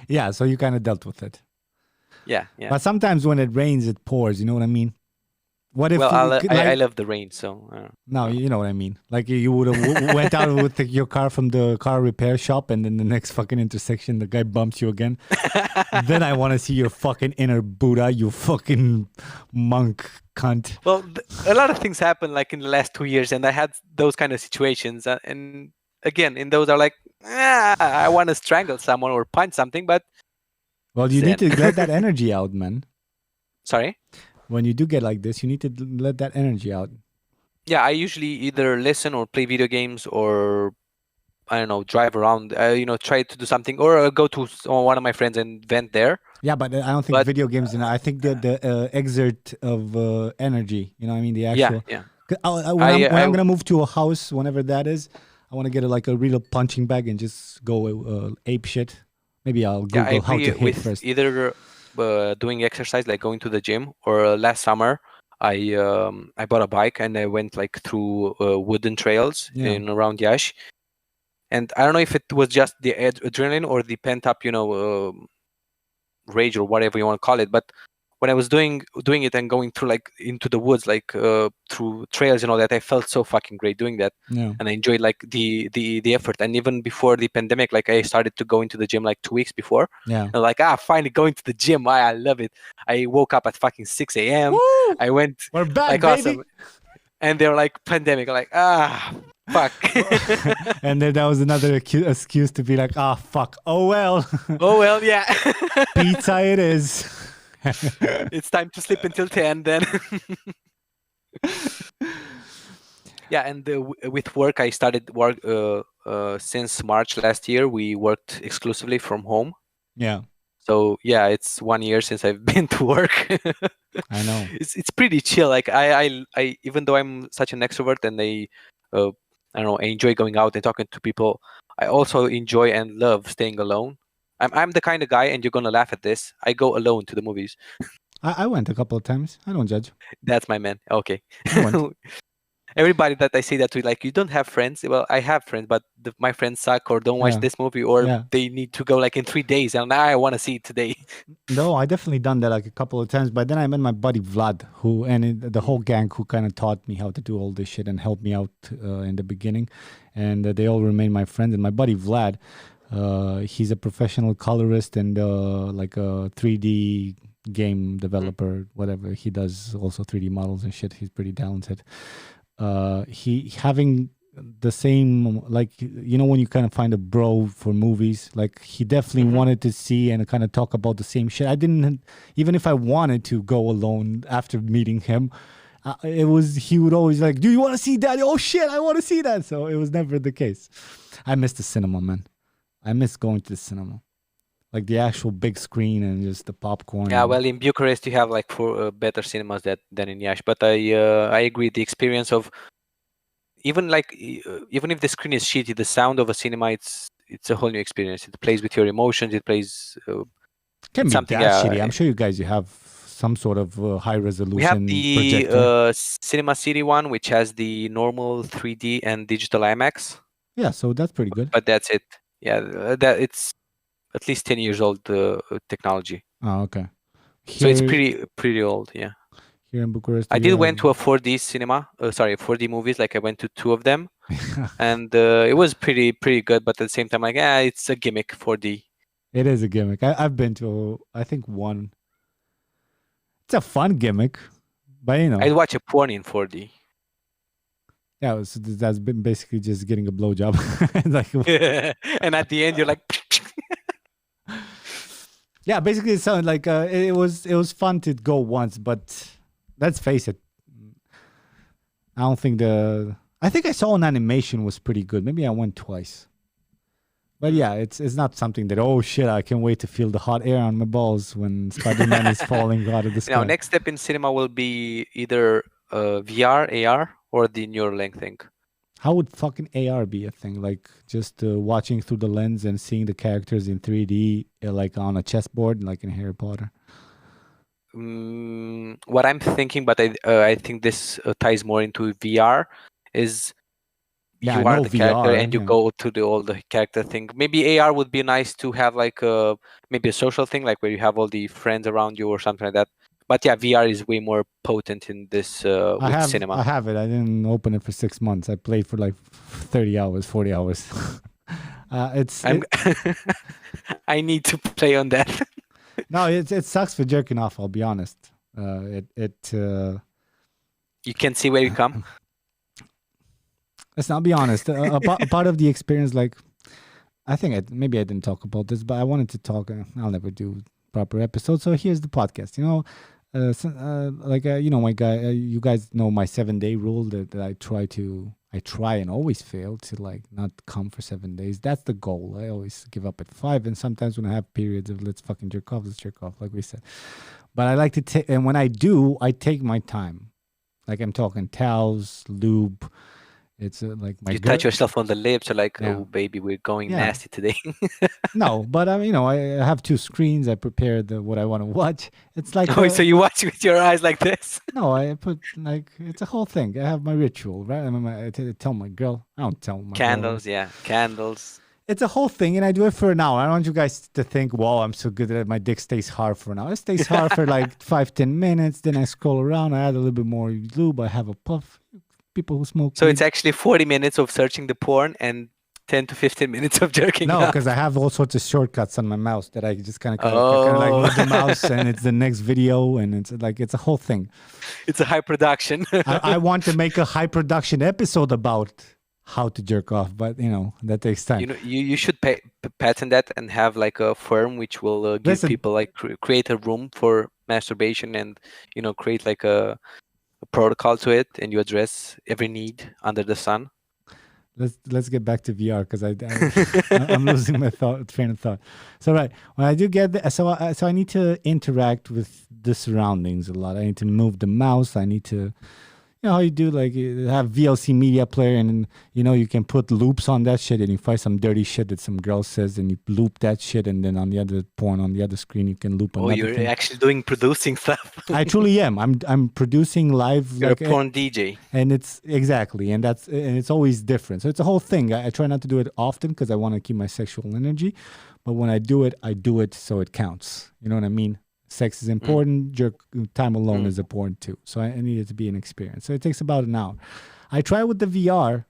Yeah, so you kind of dealt with it. Yeah. But sometimes when it rains, it pours. You know what I mean? What if? Well, like, I love the rain, so. No, you know what I mean. Like you would have went out with your car from the car repair shop, and then the next fucking intersection, the guy bumps you again. Then I want to see your fucking inner Buddha, you fucking monk cunt. Well, a lot of things happened like in the last 2 years, and I had those kind of situations. And again, in those are like, I want to strangle someone or punch something, but. Well, you need to let that energy out, man. Sorry? When you do get like this, you need to let that energy out. Yeah, I usually either listen or play video games, or I don't know, drive around, try to do something, or go to one of my friends and vent there. Yeah, but I don't think video games. I think the exert of energy. You know what I mean? The actual. Yeah. When I'm gonna move to a house, whenever that is, I want to get like a real punching bag and just go ape shit. Maybe I'll Google how to hit first. Either doing exercise, like going to the gym, or last summer I bought a bike and I went like through wooden trails in around Yash. And I don't know if it was just the adrenaline or the pent up, rage or whatever you want to call it. But when I was doing it and going through like into the woods, like through trails and all that, I felt so fucking great doing that. Yeah. And I enjoyed like the effort. And even before the pandemic, like I started to go into the gym like 2 weeks before. Yeah. And like, finally going to the gym. I love it. I woke up at fucking 6 a.m. Woo! I went We're back, like baby. awesome. And they're like pandemic. I'm like, fuck. And then that was another excuse to be like, fuck. Oh well. Oh well, yeah. Pizza it is. It's time to sleep until 10 then. Yeah, and with work, I started work since March last year. We worked exclusively from home. Yeah. So yeah, it's 1 year since I've been to work. I know. It's pretty chill. Like I even though I'm such an extrovert and I don't know, I enjoy going out and talking to people, I also enjoy and love staying alone. I'm the kind of guy, and you're gonna laugh at this, I go alone to the movies. I went a couple of times. I don't judge. That's my man. Okay. I went. Everybody that I say that to, like, you don't have friends. Well, I have friends, but my friends suck or don't watch Yeah. this movie, or Yeah. they need to go like in 3 days, and I want to see it today. No, I definitely done that like a couple of times. But then I met my buddy Vlad, the whole gang who kind of taught me how to do all this shit and helped me out in the beginning. And they all remain my friends. And my buddy Vlad, he's a professional colorist and like a 3D game developer, whatever. He does also 3D models and shit. He's pretty talented. He having the same, like, you know, when you kind of find a bro for movies, like he definitely wanted to see and kind of talk about the same shit. I didn't, even if I wanted to go alone after meeting him, he would always like, do you want to see that? Oh shit, I want to see that. So it was never the case. I miss the cinema, man. I miss going to the cinema, like the actual big screen and just the popcorn. Yeah, well, in Bucharest you have like for better cinemas than in Iași, but I agree, the experience of even like even if the screen is shitty, the sound of a cinema, it's a whole new experience. It plays with your emotions. It plays Can be something. that shitty. I'm sure you guys, you have some sort of high resolution We have the projector. Cinema City one, which has the normal 3D and digital IMAX. Yeah, so that's pretty good. But that's it. Yeah, that it's at least 10 years old technology. Oh, okay. So it's pretty old. Yeah. Here in Bucharest, I did went to a 4D cinema. 4D movies. Like I went to 2 of them, and it was pretty good. But at the same time, like, it's a gimmick. 4D. It is a gimmick. I've been to, I think, one. It's a fun gimmick, but you know. I'd watch a porn in 4D. Yeah, so that's been basically just getting a blowjob. Like, and at the end, you're like. Yeah, basically it sounded like it was fun to go once, but let's face it, I think I saw an animation was pretty good. Maybe I went twice. But yeah, it's not something that, oh shit, I can't wait to feel the hot air on my balls when Spider-Man is falling out of the sky. Now, next step in cinema will be either VR, AR, or the Neuralink thing. How would fucking AR be a thing? Like just watching through the lens and seeing the characters in 3D, like on a chessboard, like in Harry Potter? What I'm thinking, but I think this ties more into VR, is you are the character and you go to all the character thing. Maybe AR would be nice to have, like maybe a social thing, like where you have all the friends around you or something like that. But yeah, VR is way more potent in this with cinema. I have it. I didn't open it for 6 months. I played for like 30 hours, 40 hours. I need to play on that. No, it sucks for jerking off. I'll be honest. You can see where you come. Let's not be honest. A part of the experience, like, I think maybe I didn't talk about this, but I wanted to talk. I'll never do proper episodes, so here's the podcast. You know, you know, my guy. You guys know my 7-day rule that I try and always fail to, like, not come for 7 days. That's the goal. I always give up at 5, and sometimes when I have periods of let's fucking jerk off, let's jerk off, like we said. But I like to take, and when I do, I take my time. Like, I'm talking towels, lube. It's like my. You touch yourself on the lips, or like, oh baby, we're going nasty today. No, but you know, I have 2 screens. I prepare what I want to watch. It's like. Oh, so you watch with your eyes like this? No, I put, like, it's a whole thing. I have my ritual, right? I tell my girl. I don't tell my candles, girl. Yeah, candles. it's a whole thing, and I do it for an hour. I don't want you guys to think, "Wow, I'm so good that my dick stays hard for an hour." It stays hard for like 5-10 minutes. Then I scroll around. I add a little bit more lube. I have a puff. People who smoke. So weed. it's actually 40 minutes of searching the porn and 10 to 15 minutes of jerking No, off. because I have all sorts of shortcuts on my mouse that I just kind of like move the mouse, and it's the next video, and it's a whole thing. It's a high production. I want to make a high production episode about how to jerk off, but that takes time. You should patent that and have like a firm which will give people like create a room for masturbation and create like a protocol to it, and you address every need under the sun. Let's get back to VR because I'm losing my train of thought. So right, when I do get so I need to interact with the surroundings a lot. I need to move the mouse. I need to, how you do, like you have VLC media player, and you can put loops on that shit, and you find some dirty shit that some girl says, and you loop that shit, and then on the other porn on the other screen you can loop another you're thing. actually producing stuff. I truly am. I'm producing live. You're like a porn DJ. And it's exactly, and it's always different. So it's a whole thing. I try not to do it often because I want to keep my sexual energy, but when I do it so it counts. You know what I mean? Sex is important. Time alone is important too. So I need it to be an experience. So it takes about an hour. I try with the VR.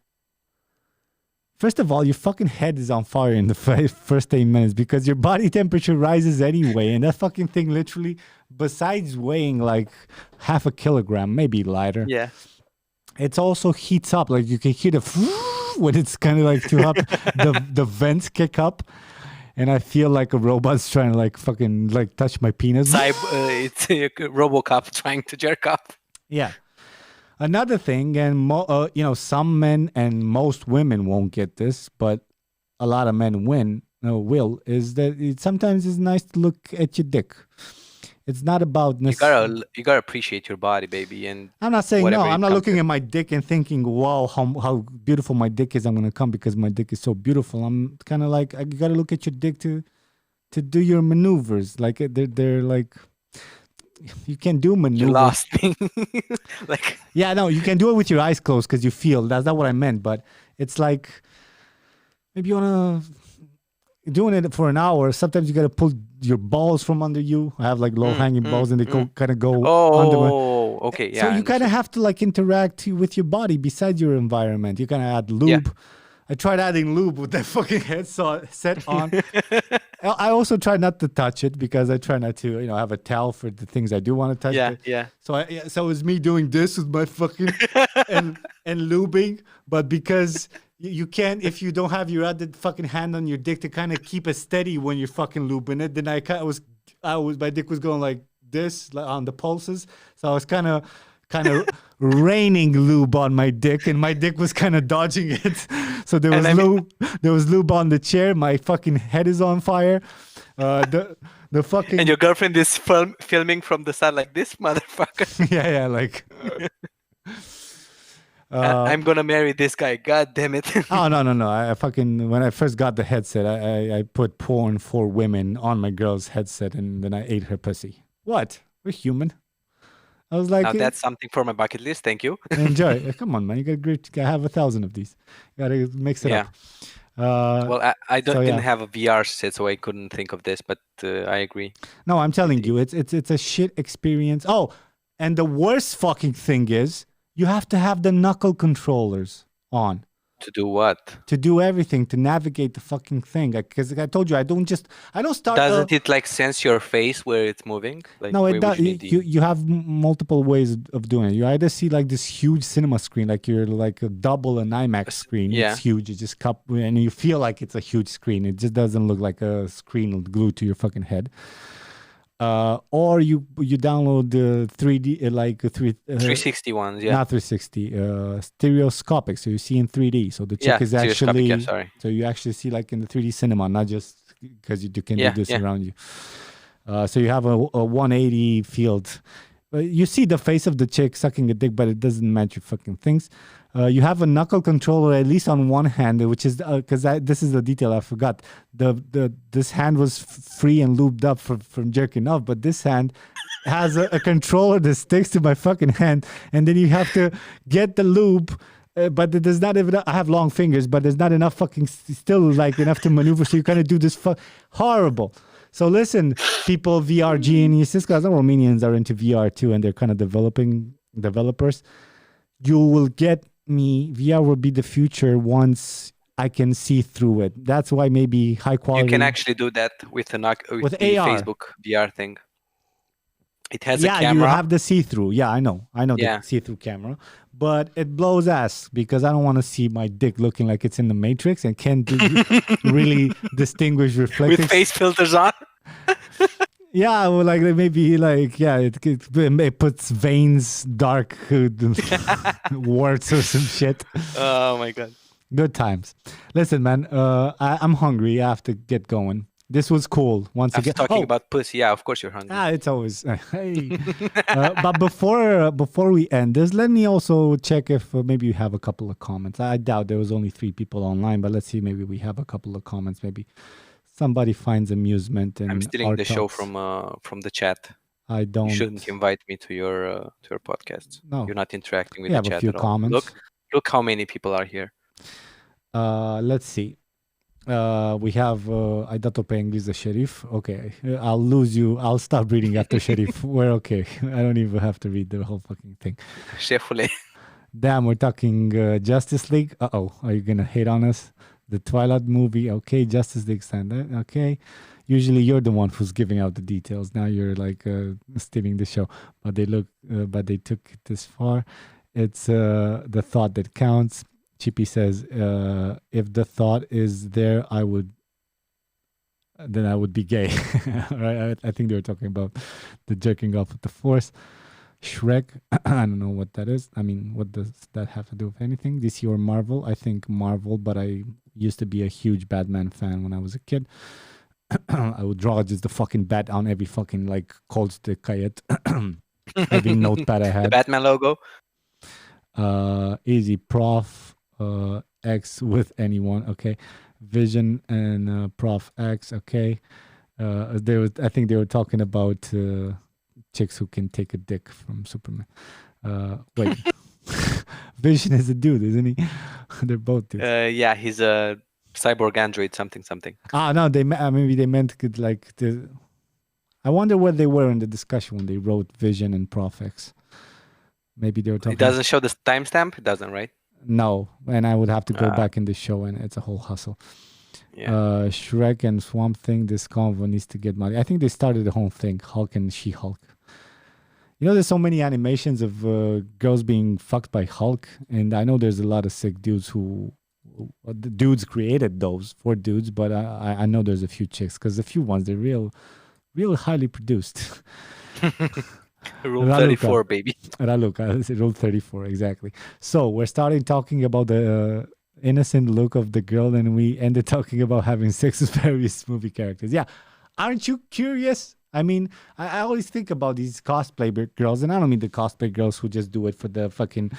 First of all, your fucking head is on fire in the first 8 minutes because your body temperature rises anyway. And that fucking thing literally, besides weighing like half a kilogram, maybe lighter. Yeah. It also heats up. Like you can hear the when it's kind of like too hot, the vents kick up. And I feel like a robot's trying to like fucking like touch my penis. It's RoboCop trying to jerk off. Yeah. Another thing, and some men and most women won't get this, but a lot of men will, is that sometimes it's nice to look at your dick. It's not about you gotta appreciate your body, baby. And I'm not saying no. I'm not looking at my dick and thinking, "Wow, how beautiful my dick is." I'm gonna come because my dick is so beautiful. I'm kind of like, you gotta look at your dick to do your maneuvers. Like they're like, you can do maneuvers. You lost me. Like yeah, no, you can do it with your eyes closed because you feel. That's not what I meant. But it's like maybe you wanna. Doing it for an hour, sometimes you gotta pull your balls from under you. I have like low hanging balls, and they kind of go under. Oh, okay, yeah. So you kind of have to like interact with your body besides your environment. You kind of add lube. Yeah. I tried adding lube with that fucking set on. I also try not to touch it because I try not to, have a towel for the things I do want to touch. Yeah. So it's me doing this with my fucking and lubing, but because. You can't, if you don't have your other fucking hand on your dick to kind of keep it steady when you're fucking lubing it. Then my dick was going like this, like on the pulses. So I was kind of raining lube on my dick, and my dick was kind of dodging it. So there was lube on the chair. My fucking head is on fire. The fucking. And your girlfriend is filming from the side like this motherfucker. yeah, like. I'm gonna marry this guy. God damn it! Oh no! When I first got the headset, I put porn for women on my girl's headset, and then I ate her pussy. What? We're human. I was like, now that's something for my bucket list. Thank you. Enjoy. Come on, man. You gotta have 1,000 of these. You gotta mix it up. Well, I didn't have a VR set, so I couldn't think of this, but I agree. No, I'm telling you, it's a shit experience. Oh, and the worst fucking thing is. You have to have the knuckle controllers on. To do what? To do everything, to navigate the fucking thing. Because I told you, I don't start. Doesn't it like sense your face where it's moving? Like, no, it does. You have multiple ways of doing it. You either see like this huge cinema screen, like you're like a double an IMAX screen. Yeah. It's huge. You just and you feel like it's a huge screen. It just doesn't look like a screen glued to your fucking head. Or you download the 3D 360 ones, yeah. Not 360, stereoscopic, so you see in 3D. So the chick is actually so you actually see like in the 3D cinema, not just because you can do this around you. So you have a 180 field. You see the face of the chick sucking a dick, but it doesn't match your fucking things. You have a knuckle controller at least on one hand, which is because this is the detail I forgot. This hand was free and lubed up from jerking off, but this hand has a controller that sticks to my fucking hand, and then you have to get the lube but there's not even. I have long fingers, but there's not enough fucking still like enough to maneuver. So you kind of do this horrible. So listen, people, VR geniuses, because Romanians are into VR too, and they're kind of developers. You will get me. VR will be the future once I can see through it. That's why maybe high quality. You can actually do that with the AR. Facebook VR thing. It has a Yeah, camera. you have the see-through. Yeah, I know Yeah. the see-through camera, but it blows ass because I don't want to see my dick looking like it's in the Matrix and can't really distinguish reflecting. With face filters on. Yeah, well, like maybe like it puts veins, dark warts or some shit. Oh my god. Good times. Listen, man, I'm hungry. I have to get going. This was cool. Once After again, talking about pussy, yeah, of course you're hungry. It's always hey. But before we end this, let me also check if maybe you have a couple of comments. I doubt there was only 3 people online, but let's see. Maybe we have a couple of comments. Maybe somebody finds amusement in. I'm stealing our the show talks. from the chat. I don't. You shouldn't invite me to your podcast. No. You're not interacting with We the have chat a few at all. comments. Look how many people are here. Let's see. We have ai dat-o pe engleză Sherif. Okay, I'll lose you. I'll stop reading after Sherif. We're okay. I don't even have to read the whole fucking thing. Șefule. Damn, we're talking Justice League. Uh-oh, are you gonna hate on us? The Twilight movie. Okay, Justice League standard. Okay. Usually you're the one who's giving out the details. Now you're like stealing the show. But they took it this far. It's the thought that counts. Chippy says, if the thought is there, then I would be gay. Right? I think they were talking about the jerking off with the Force. Shrek, I don't know what that is. I mean, what does that have to do with anything? DC or Marvel? I think Marvel, but I used to be a huge Batman fan when I was a kid. I would draw just the fucking bat on every fucking like Colts de Kayet, every notepad I had. The Batman logo. Easy Prof X with anyone. Okay. Vision and Prof X. Okay. I think they were talking about chicks who can take a dick from Superman. Wait. Vision is a dude, isn't he? They're both dudes. Yeah, he's a cyborg android something. No, maybe they meant like the. I wonder where they were in the discussion when they wrote Vision and Prof X. Maybe they were talking. It doesn't show the timestamp. It doesn't, right? No, and I would have to go back in the show, and it's a whole hustle. Yeah. Shrek and Swamp Thing. This convo needs to get money. I think they started the whole thing. Hulk and She-Hulk. You know, there's so many animations of girls being fucked by Hulk, and I know there's a lot of sick dudes the dudes created those for dudes, but I know there's a few chicks because a few ones they're real highly produced. Rule 34, baby. Raluca, Rule 34, exactly. So we're starting talking about the innocent look of the girl, and we ended talking about having sex with various movie characters. Yeah, aren't you curious? I mean, I always think about these cosplay girls, and I don't mean the cosplay girls who just do it for the fucking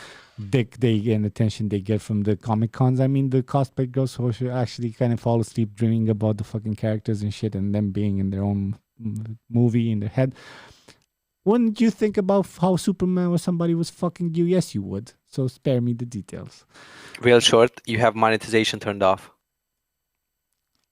dick and attention they get from the Comic Cons. I mean the cosplay girls who should actually kind of fall asleep dreaming about the fucking characters and shit, and them being in their own movie in their head. Wouldn't you think about how Superman or somebody was fucking you? Yes, you would. So spare me the details. Real short, you have monetization turned off.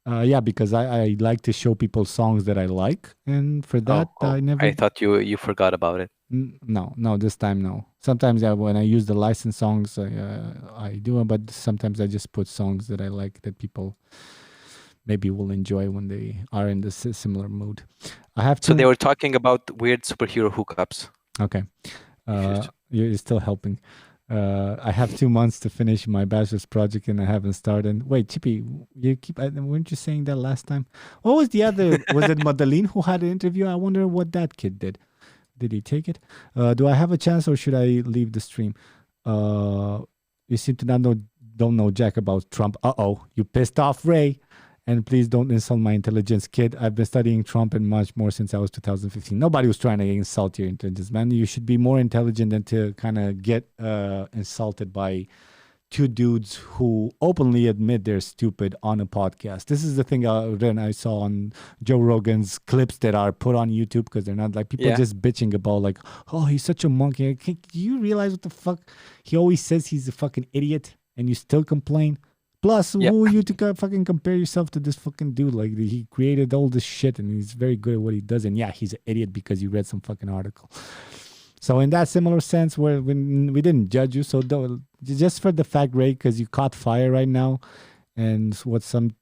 Yeah, because I like to show people songs that I like, and for that I never. I thought you forgot about it. No, this time no. Sometimes when I use the licensed songs, I do it, but sometimes I just put songs that I like that people maybe will enjoy when they are in this similar mood. So they were talking about weird superhero hookups. Okay, you're still helping. I have 2 months to finish my bachelor's project and I haven't started. Wait, Chippy, weren't you saying that last time? What was the other? Was it Madeline who had an interview? I wonder what that kid did. Did he take it? Do I have a chance or should I leave the stream? You seem to don't know jack about Trump. You pissed off Ray. And please don't insult my intelligence, kid. I've been studying Trump and much more since I was 2015. Nobody was trying to insult your intelligence, man. You should be more intelligent than to kind of get insulted by two dudes who openly admit they're stupid on a podcast. This is the thing then I saw on Joe Rogan's clips that are put on YouTube because they're not like people Yeah. just bitching about like, oh, he's such a monkey. Do you realize what the fuck? He always says he's a fucking idiot and you still complain. Plus, Yeah. who are you to fucking compare yourself to this fucking dude? Like, he created all this shit and he's very good at what he does. And yeah, he's an idiot because you read some fucking article. So in that similar sense, where when we didn't judge you, so just for the fact, Ray, because you caught fire right now, and what some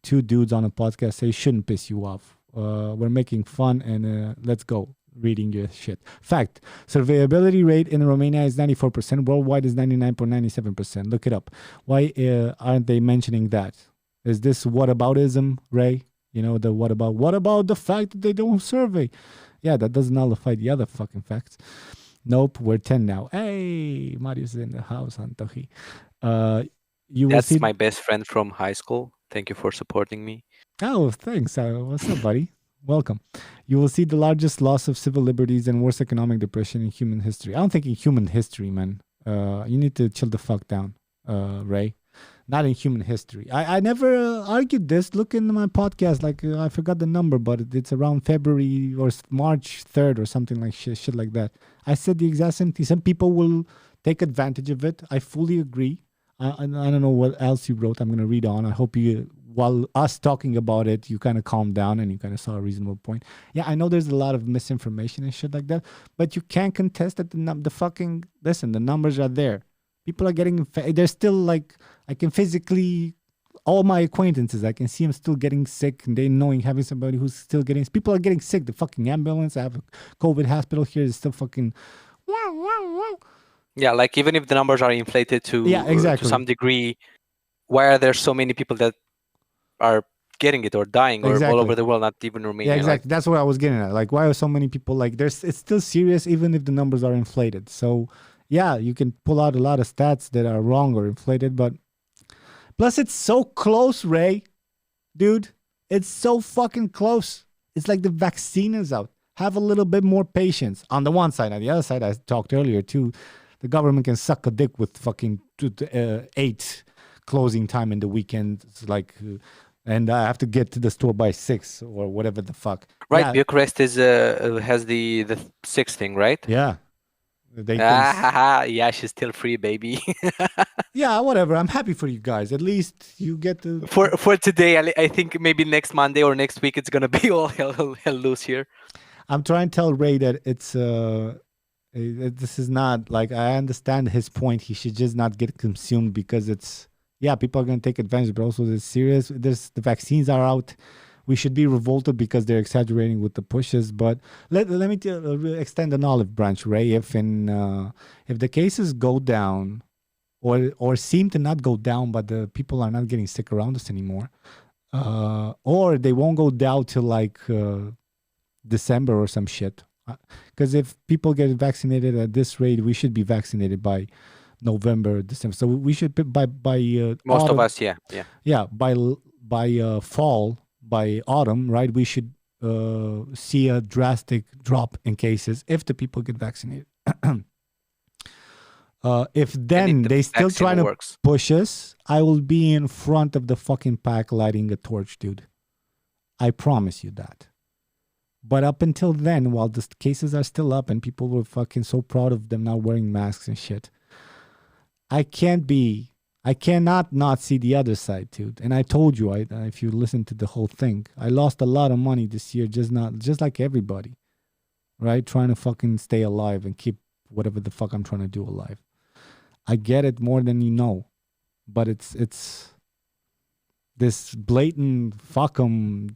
two dudes on a podcast say shouldn't piss you off. We're making fun, and let's go reading your shit. Fact: surveyability rate in Romania is 94%. Worldwide is 99.97%. Look it up. Why aren't they mentioning that? Is this whataboutism, Ray? You know, the what about the fact that they don't survey? Yeah, that doesn't nullify the other fucking facts. Nope, we're 10 now. Hey, Marius is in the house, Antohi. You will That's see. my best friend from high school. Thank you for supporting me. Oh, thanks. What's up, buddy? Welcome. You will see the largest loss of civil liberties and worst economic depression in human history. I don't think in human history, man. You need to chill the fuck down, Ray. Not in human history. I never argued this. Look in my podcast. Like, I forgot the number, but it's around February or March 3rd or something like shit like that. I said the exact same thing. Some people will take advantage of it. I fully agree. I don't know what else you wrote. I'm going to read on. I hope you, while us talking about it, you kind of calmed down and you kind of saw a reasonable point. Yeah, I know there's a lot of misinformation and shit like that, but you can't contest that the fucking, listen, the numbers are there. People are getting, they're still like, I can physically, all my acquaintances, I can see them still getting sick and they knowing having somebody who's still getting, people are getting sick. The fucking ambulance, I have a COVID hospital here, is still fucking, Yeah, like even if the numbers are inflated to exactly. to some degree, why are there so many people that are getting it or dying or all over the world, not even Romania? Yeah, exactly. Like, that's what I was getting at. Like, why are so many people like, it's still serious even if the numbers are inflated. So yeah, you can pull out a lot of stats that are wrong or inflated, but plus it's so close, Ray. Dude, it's so fucking close. It's like the vaccine is out. Have a little bit more patience. On the one side, on the other side, I talked earlier too, the government can suck a dick with fucking 8 closing time in the weekend. It's like, and I have to get to the store by 6 or whatever the fuck. right, Yeah. Bucharest is has the 6 thing, right? Yeah. They yeah, she's still free, baby. Yeah, whatever. I'm happy for you guys. At least you get to. For today, I think maybe next Monday or next week it's gonna be all hell loose here. I'm trying to tell Ray that it's this is not like, I understand his point. He should just not get consumed because it's, yeah, people are gonna take advantage, but also it's serious. The vaccines are out. We should be revolted because they're exaggerating with the pushes. But let me extend an olive branch, Ray. If the cases go down, or seem to not go down, but the people are not getting sick around us anymore, or they won't go down till like December or some shit. Because if people get vaccinated at this rate, we should be vaccinated by November, December. So we should by most autumn, of us, yeah, by fall. By autumn, right, we should see a drastic drop in cases if the people get vaccinated. If then they still trying to push us, I will be in front of the fucking pack lighting a torch, dude. I promise you that. But up until then, while the cases are still up and people were fucking so proud of them not wearing masks and shit, I cannot not see the other side, dude. And I told you, if you listen to the whole thing, I lost a lot of money this year, just like everybody, right? Trying to fucking stay alive and keep whatever the fuck I'm trying to do alive. I get it more than you know, but it's this blatant fuck 'em.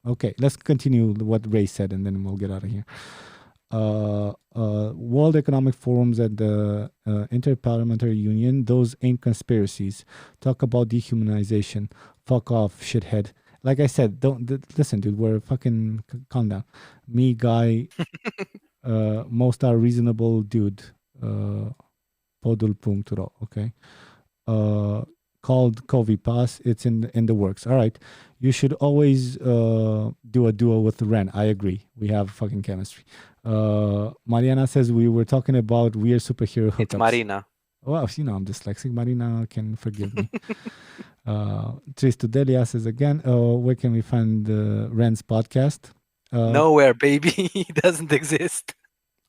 Okay, let's continue what Ray said, and then we'll get out of here. World Economic Forums and the Interparliamentary Union, those ain't conspiracies. Talk about dehumanization. Fuck off, shithead. Like I said, listen, dude, we're fucking, calm down. Me, guy, most are reasonable, dude. Podul.ro, okay? Called Covi Pass. It's in the works. All right. You should always do a duo with Ren. I agree. We have fucking chemistry. Mariana says we were talking about weird superhero hookups. It's Marina. Well, I'm dyslexic. Marina can forgive me. Tristo Delia says again, where can we find Ren's podcast? Nowhere, baby. He doesn't exist.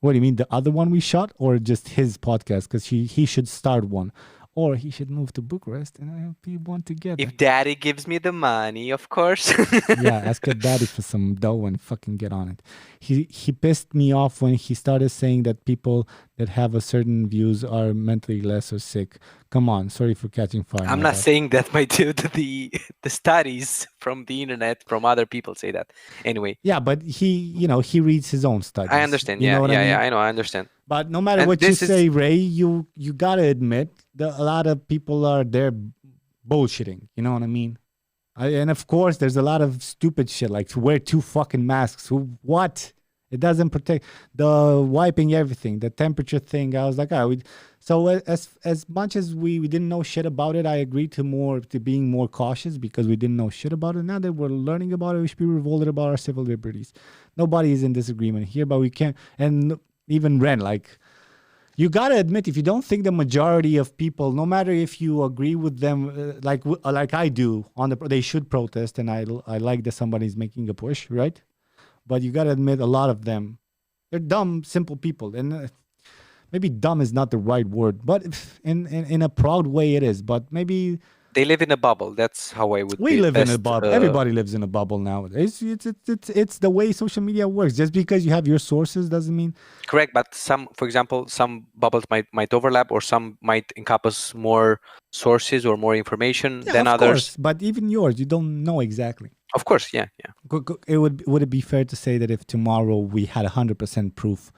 What do you mean? The other one we shot, or just his podcast? Because he should start one, or he should move to Bucharest and I'll be one together. If daddy gives me the money, of course. Yeah, ask your daddy for some dough and fucking get on it. He pissed me off when he started saying that people that have a certain views are mentally less or sick. Come on, sorry for catching fire. I'm not saying that, my dude. The studies from the internet, from other people say that. Anyway. Yeah, but he reads his own studies. I understand. You know Yeah, what I mean? yeah, I know. I understand. But no matter And what you this is- say, Ray, you gotta admit that a lot of people are there bullshitting. You know what I mean? And of course, there's a lot of stupid shit like to wear 2 fucking masks. What? It doesn't protect the wiping everything, the temperature thing. I was like, so as much as we didn't know shit about it, I agreed to being more cautious because we didn't know shit about it. Now that we're learning about it, we should be revolted about our civil liberties. Nobody is in disagreement here, but we can't. And even Ren, like, you gotta admit, if you don't think the majority of people, no matter if you agree with them, like I do, they should protest, and I like that somebody's making a push, right? But you gotta admit, a lot of them, they're dumb, simple people, and maybe dumb is not the right word, but in a proud way it is. But maybe they live in a bubble. That's how I would. We live in a bubble. Everybody lives in a bubble nowadays. It's the way social media works. Just because you have your sources doesn't mean correct. But for example, some bubbles might overlap, or some might encompass more sources or more information than of others. Course, but even yours, you don't know exactly. Of course, yeah. Would it be fair to say that if tomorrow we had 100% proof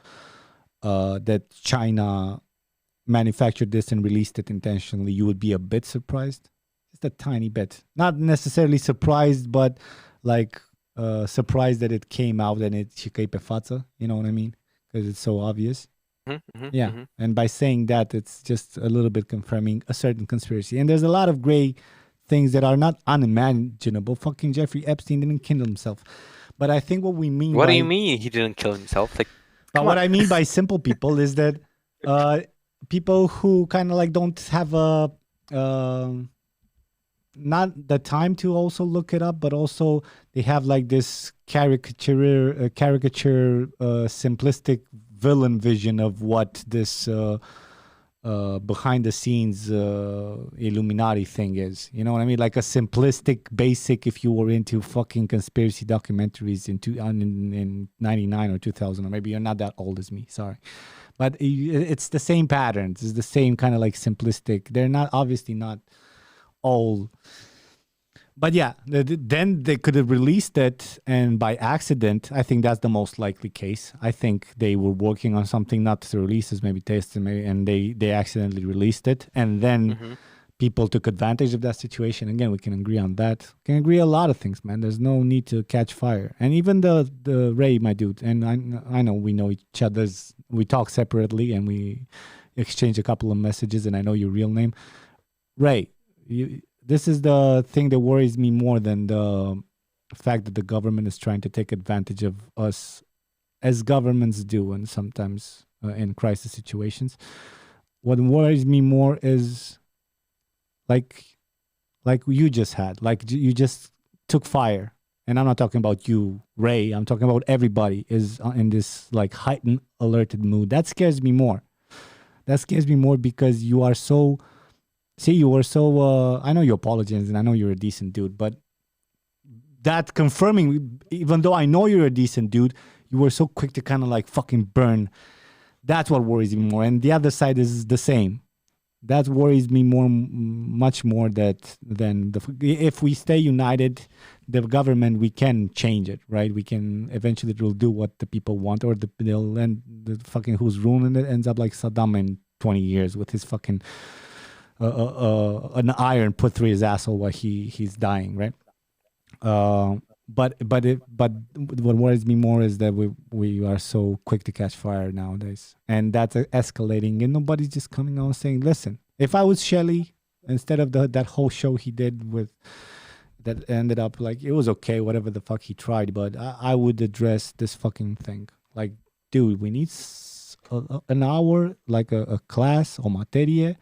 that China manufactured this and released it intentionally, you would be a bit surprised? Just a tiny bit. Not necessarily surprised, but like surprised that it came out and it chică pe față. You know what I mean? Because it's so obvious. And by saying that, it's just a little bit confirming a certain conspiracy. And there's a lot of gray things that are not unimaginable. Fucking Jeffrey Epstein didn't kill himself. But I think what we mean What do you mean he didn't kill himself? Like, but what I mean by simple people is that people who kind of like don't have not the time to also look it up, but also they have like this caricature simplistic villain vision of what this behind the scenes Illuminati thing is. You know what I mean? Like a simplistic basic, if you were into fucking conspiracy documentaries in 99 or 2000, or maybe you're not that old as me, sorry. But it's the same patterns. It's the same kind of like simplistic. They're not, obviously not all. But yeah, then they could have released it, and by accident, I think that's the most likely case. I think they were working on something not to release as maybe taste, and they accidentally released it, and then people took advantage of that situation. Again, we can agree on that. We can agree a lot of things, man. There's no need to catch fire. And even the Ray, my dude, and I know we know each other's. We talk separately and we exchange a couple of messages, and I know your real name, Ray. This is the thing that worries me more than the fact that the government is trying to take advantage of us, as governments do, and sometimes in crisis situations. What worries me more is like you just had, like you just took fire. And I'm not talking about you, Ray. I'm talking about everybody is in this like heightened, alerted mood. That scares me more. That scares me more because you are so... See, you were so... I know you apologize and I know you're a decent dude, but that confirming, even though I know you're a decent dude, you were so quick to kind of like fucking burn. That's what worries me more. And the other side is the same. That worries me much more than if we stay united, the government, we can change it, right? We can eventually, it will do what the people want, or they'll end the fucking who's ruling it ends up like Saddam in 20 years with his fucking an iron put through his asshole while he's dying, right? But what worries me more is that we are so quick to catch fire nowadays, and that's escalating, and nobody's just coming out saying, listen, if I was Shelley, instead of that whole show he did with that ended up like, it was okay, whatever the fuck he tried, but I would address this fucking thing. Like, dude, we need an hour, like a class or materie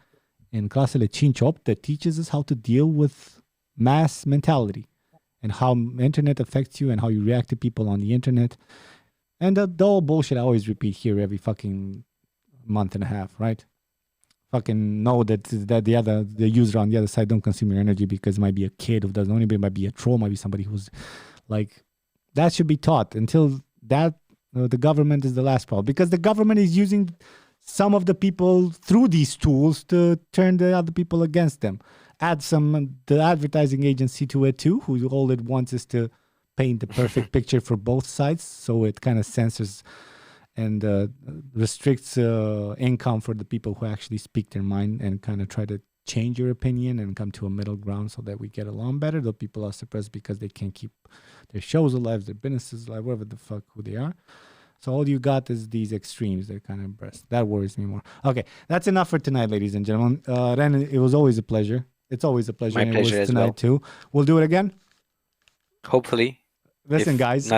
in clase le 5 that teaches us how to deal with mass mentality and how internet affects you and how you react to people on the internet. And the whole bullshit I always repeat here every fucking month and a half, right? Fucking know that the user on the other side don't consume your energy because it might be a kid who doesn't know anybody, might be a troll, might be somebody who's like, that should be taught. Until that, the government is the last problem, because the government is using some of the people through these tools to turn the other people against them. Add the advertising agency to it too, who all it wants is to paint the perfect picture for both sides, so it kind of censors and restricts income for the people who actually speak their mind and kind of try to change your opinion and come to a middle ground so that we get along better. The people are suppressed because they can't keep their shows alive, their businesses alive, whatever the fuck who they are. So all you got is these extremes that kind of breast. That worries me more. Okay, that's enough for tonight, ladies and gentlemen. Ren, it was always a pleasure. It's always a pleasure. My pleasure as tonight well. too. We'll do it again. Hopefully. Listen, if guys.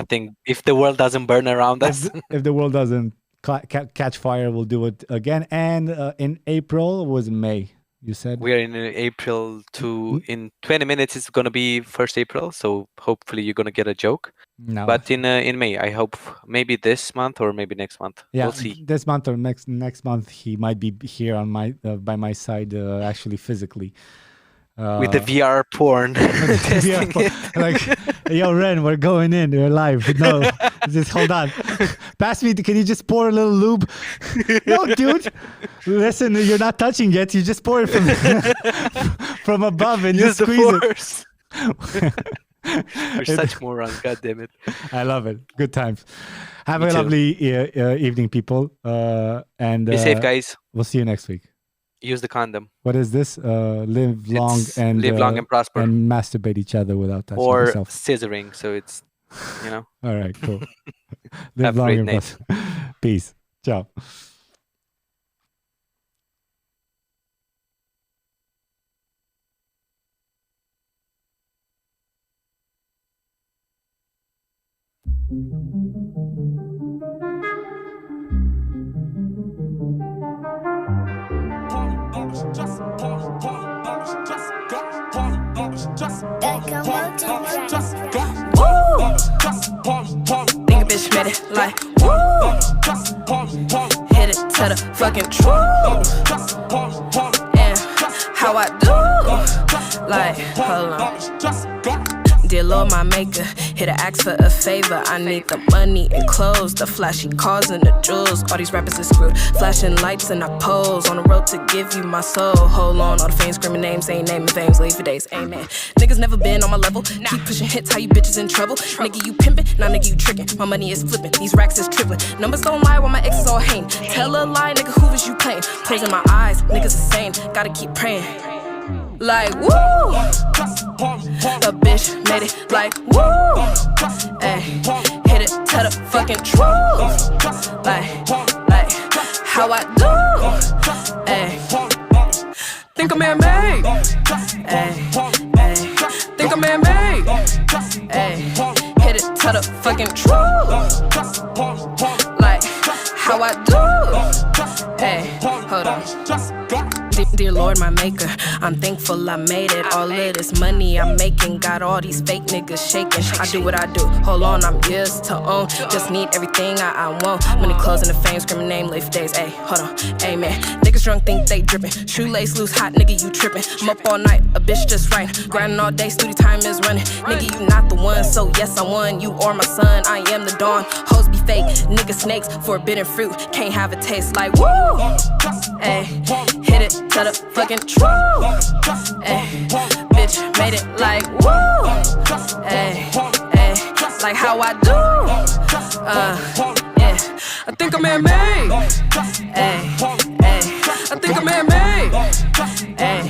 if the world doesn't burn around us. If the world doesn't catch fire, we'll do it again. And in April was May. You said we are in April in 20 minutes. It's gonna be 1st April, so hopefully you're gonna get a joke. No. But in May, I hope maybe this month or maybe next month. Yeah, we'll see. This month or next month, he might be here on my by my side, actually physically. With the VR porn. VR porn. Like, yo, Ren, we're going in. We're live. No, just hold on. Pass me. Can you just pour a little lube? No, dude. Listen, you're not touching yet. You just pour it from above and Use just squeeze it. You're such moron. God damn it. I love it. Good times. Have Me a too. lovely evening, people. And Be safe, guys. We'll see you next week. Use the condom. What is this? Live long It's and live long and prosper. and masturbate each other without touching Or yourself. scissoring, so it's, you know. All right, cool. Have Live a long great and night. prosper. Peace. Ciao. Think a bitch made it like woo. Hit it to the fucking truth. And how I do, like, hold on. Dear Lord, my maker, here to ask for a favor. I need the money and clothes, the flashy cars and the jewels. All these rappers is screwed, flashing lights and I pose on the road to give you my soul. Hold on, all the fame screaming names, ain't naming fames, leave for days, amen. Niggas never been on my level, keep pushing hits, how you bitches in trouble. Nigga, you pimpin', nah nigga, you trickin'. My money is flippin', these racks is tripling. Numbers don't lie while my ex is all hating. Tell a lie, nigga, who was you playing? Closing my eyes, niggas insane, gotta keep praying. Like woo, a bitch made it like woo, ayy, hit it to the fucking truth, like how I do, ayy, think I'm man-made, ayy, think I'm man-made, ayy, hit it to the fucking truth, like how I do, ayy, hold on. Dear Lord, my maker, I'm thankful I made it. All of this money I'm making got all these fake niggas shaking. I do what I do, hold on, I'm years to own. Just need everything I want. Money, clothes, and the fame, screaming name, live for days. Ayy, hold on, amen. Niggas drunk think they dripping. Shoelace loose, hot nigga, you tripping. I'm up all night, a bitch just right. Grinding all day, studio time is running. Nigga, you not the one, so yes, I won. You are my son, I am the dawn. Hoes be fake, nigga snakes, forbidden fruit. Can't have a taste like woo. Ayy, hit it to the fucking truth. Ayy, bitch made it like woo. Ayy, like how I do. Yeah, I think I'm man-made. Ayy, I think I'm man-made. Ayy,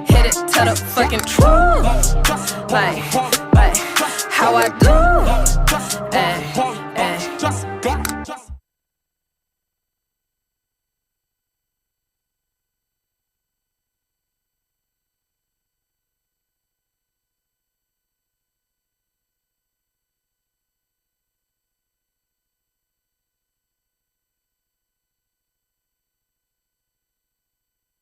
hit it to the fucking truth. Like how I do.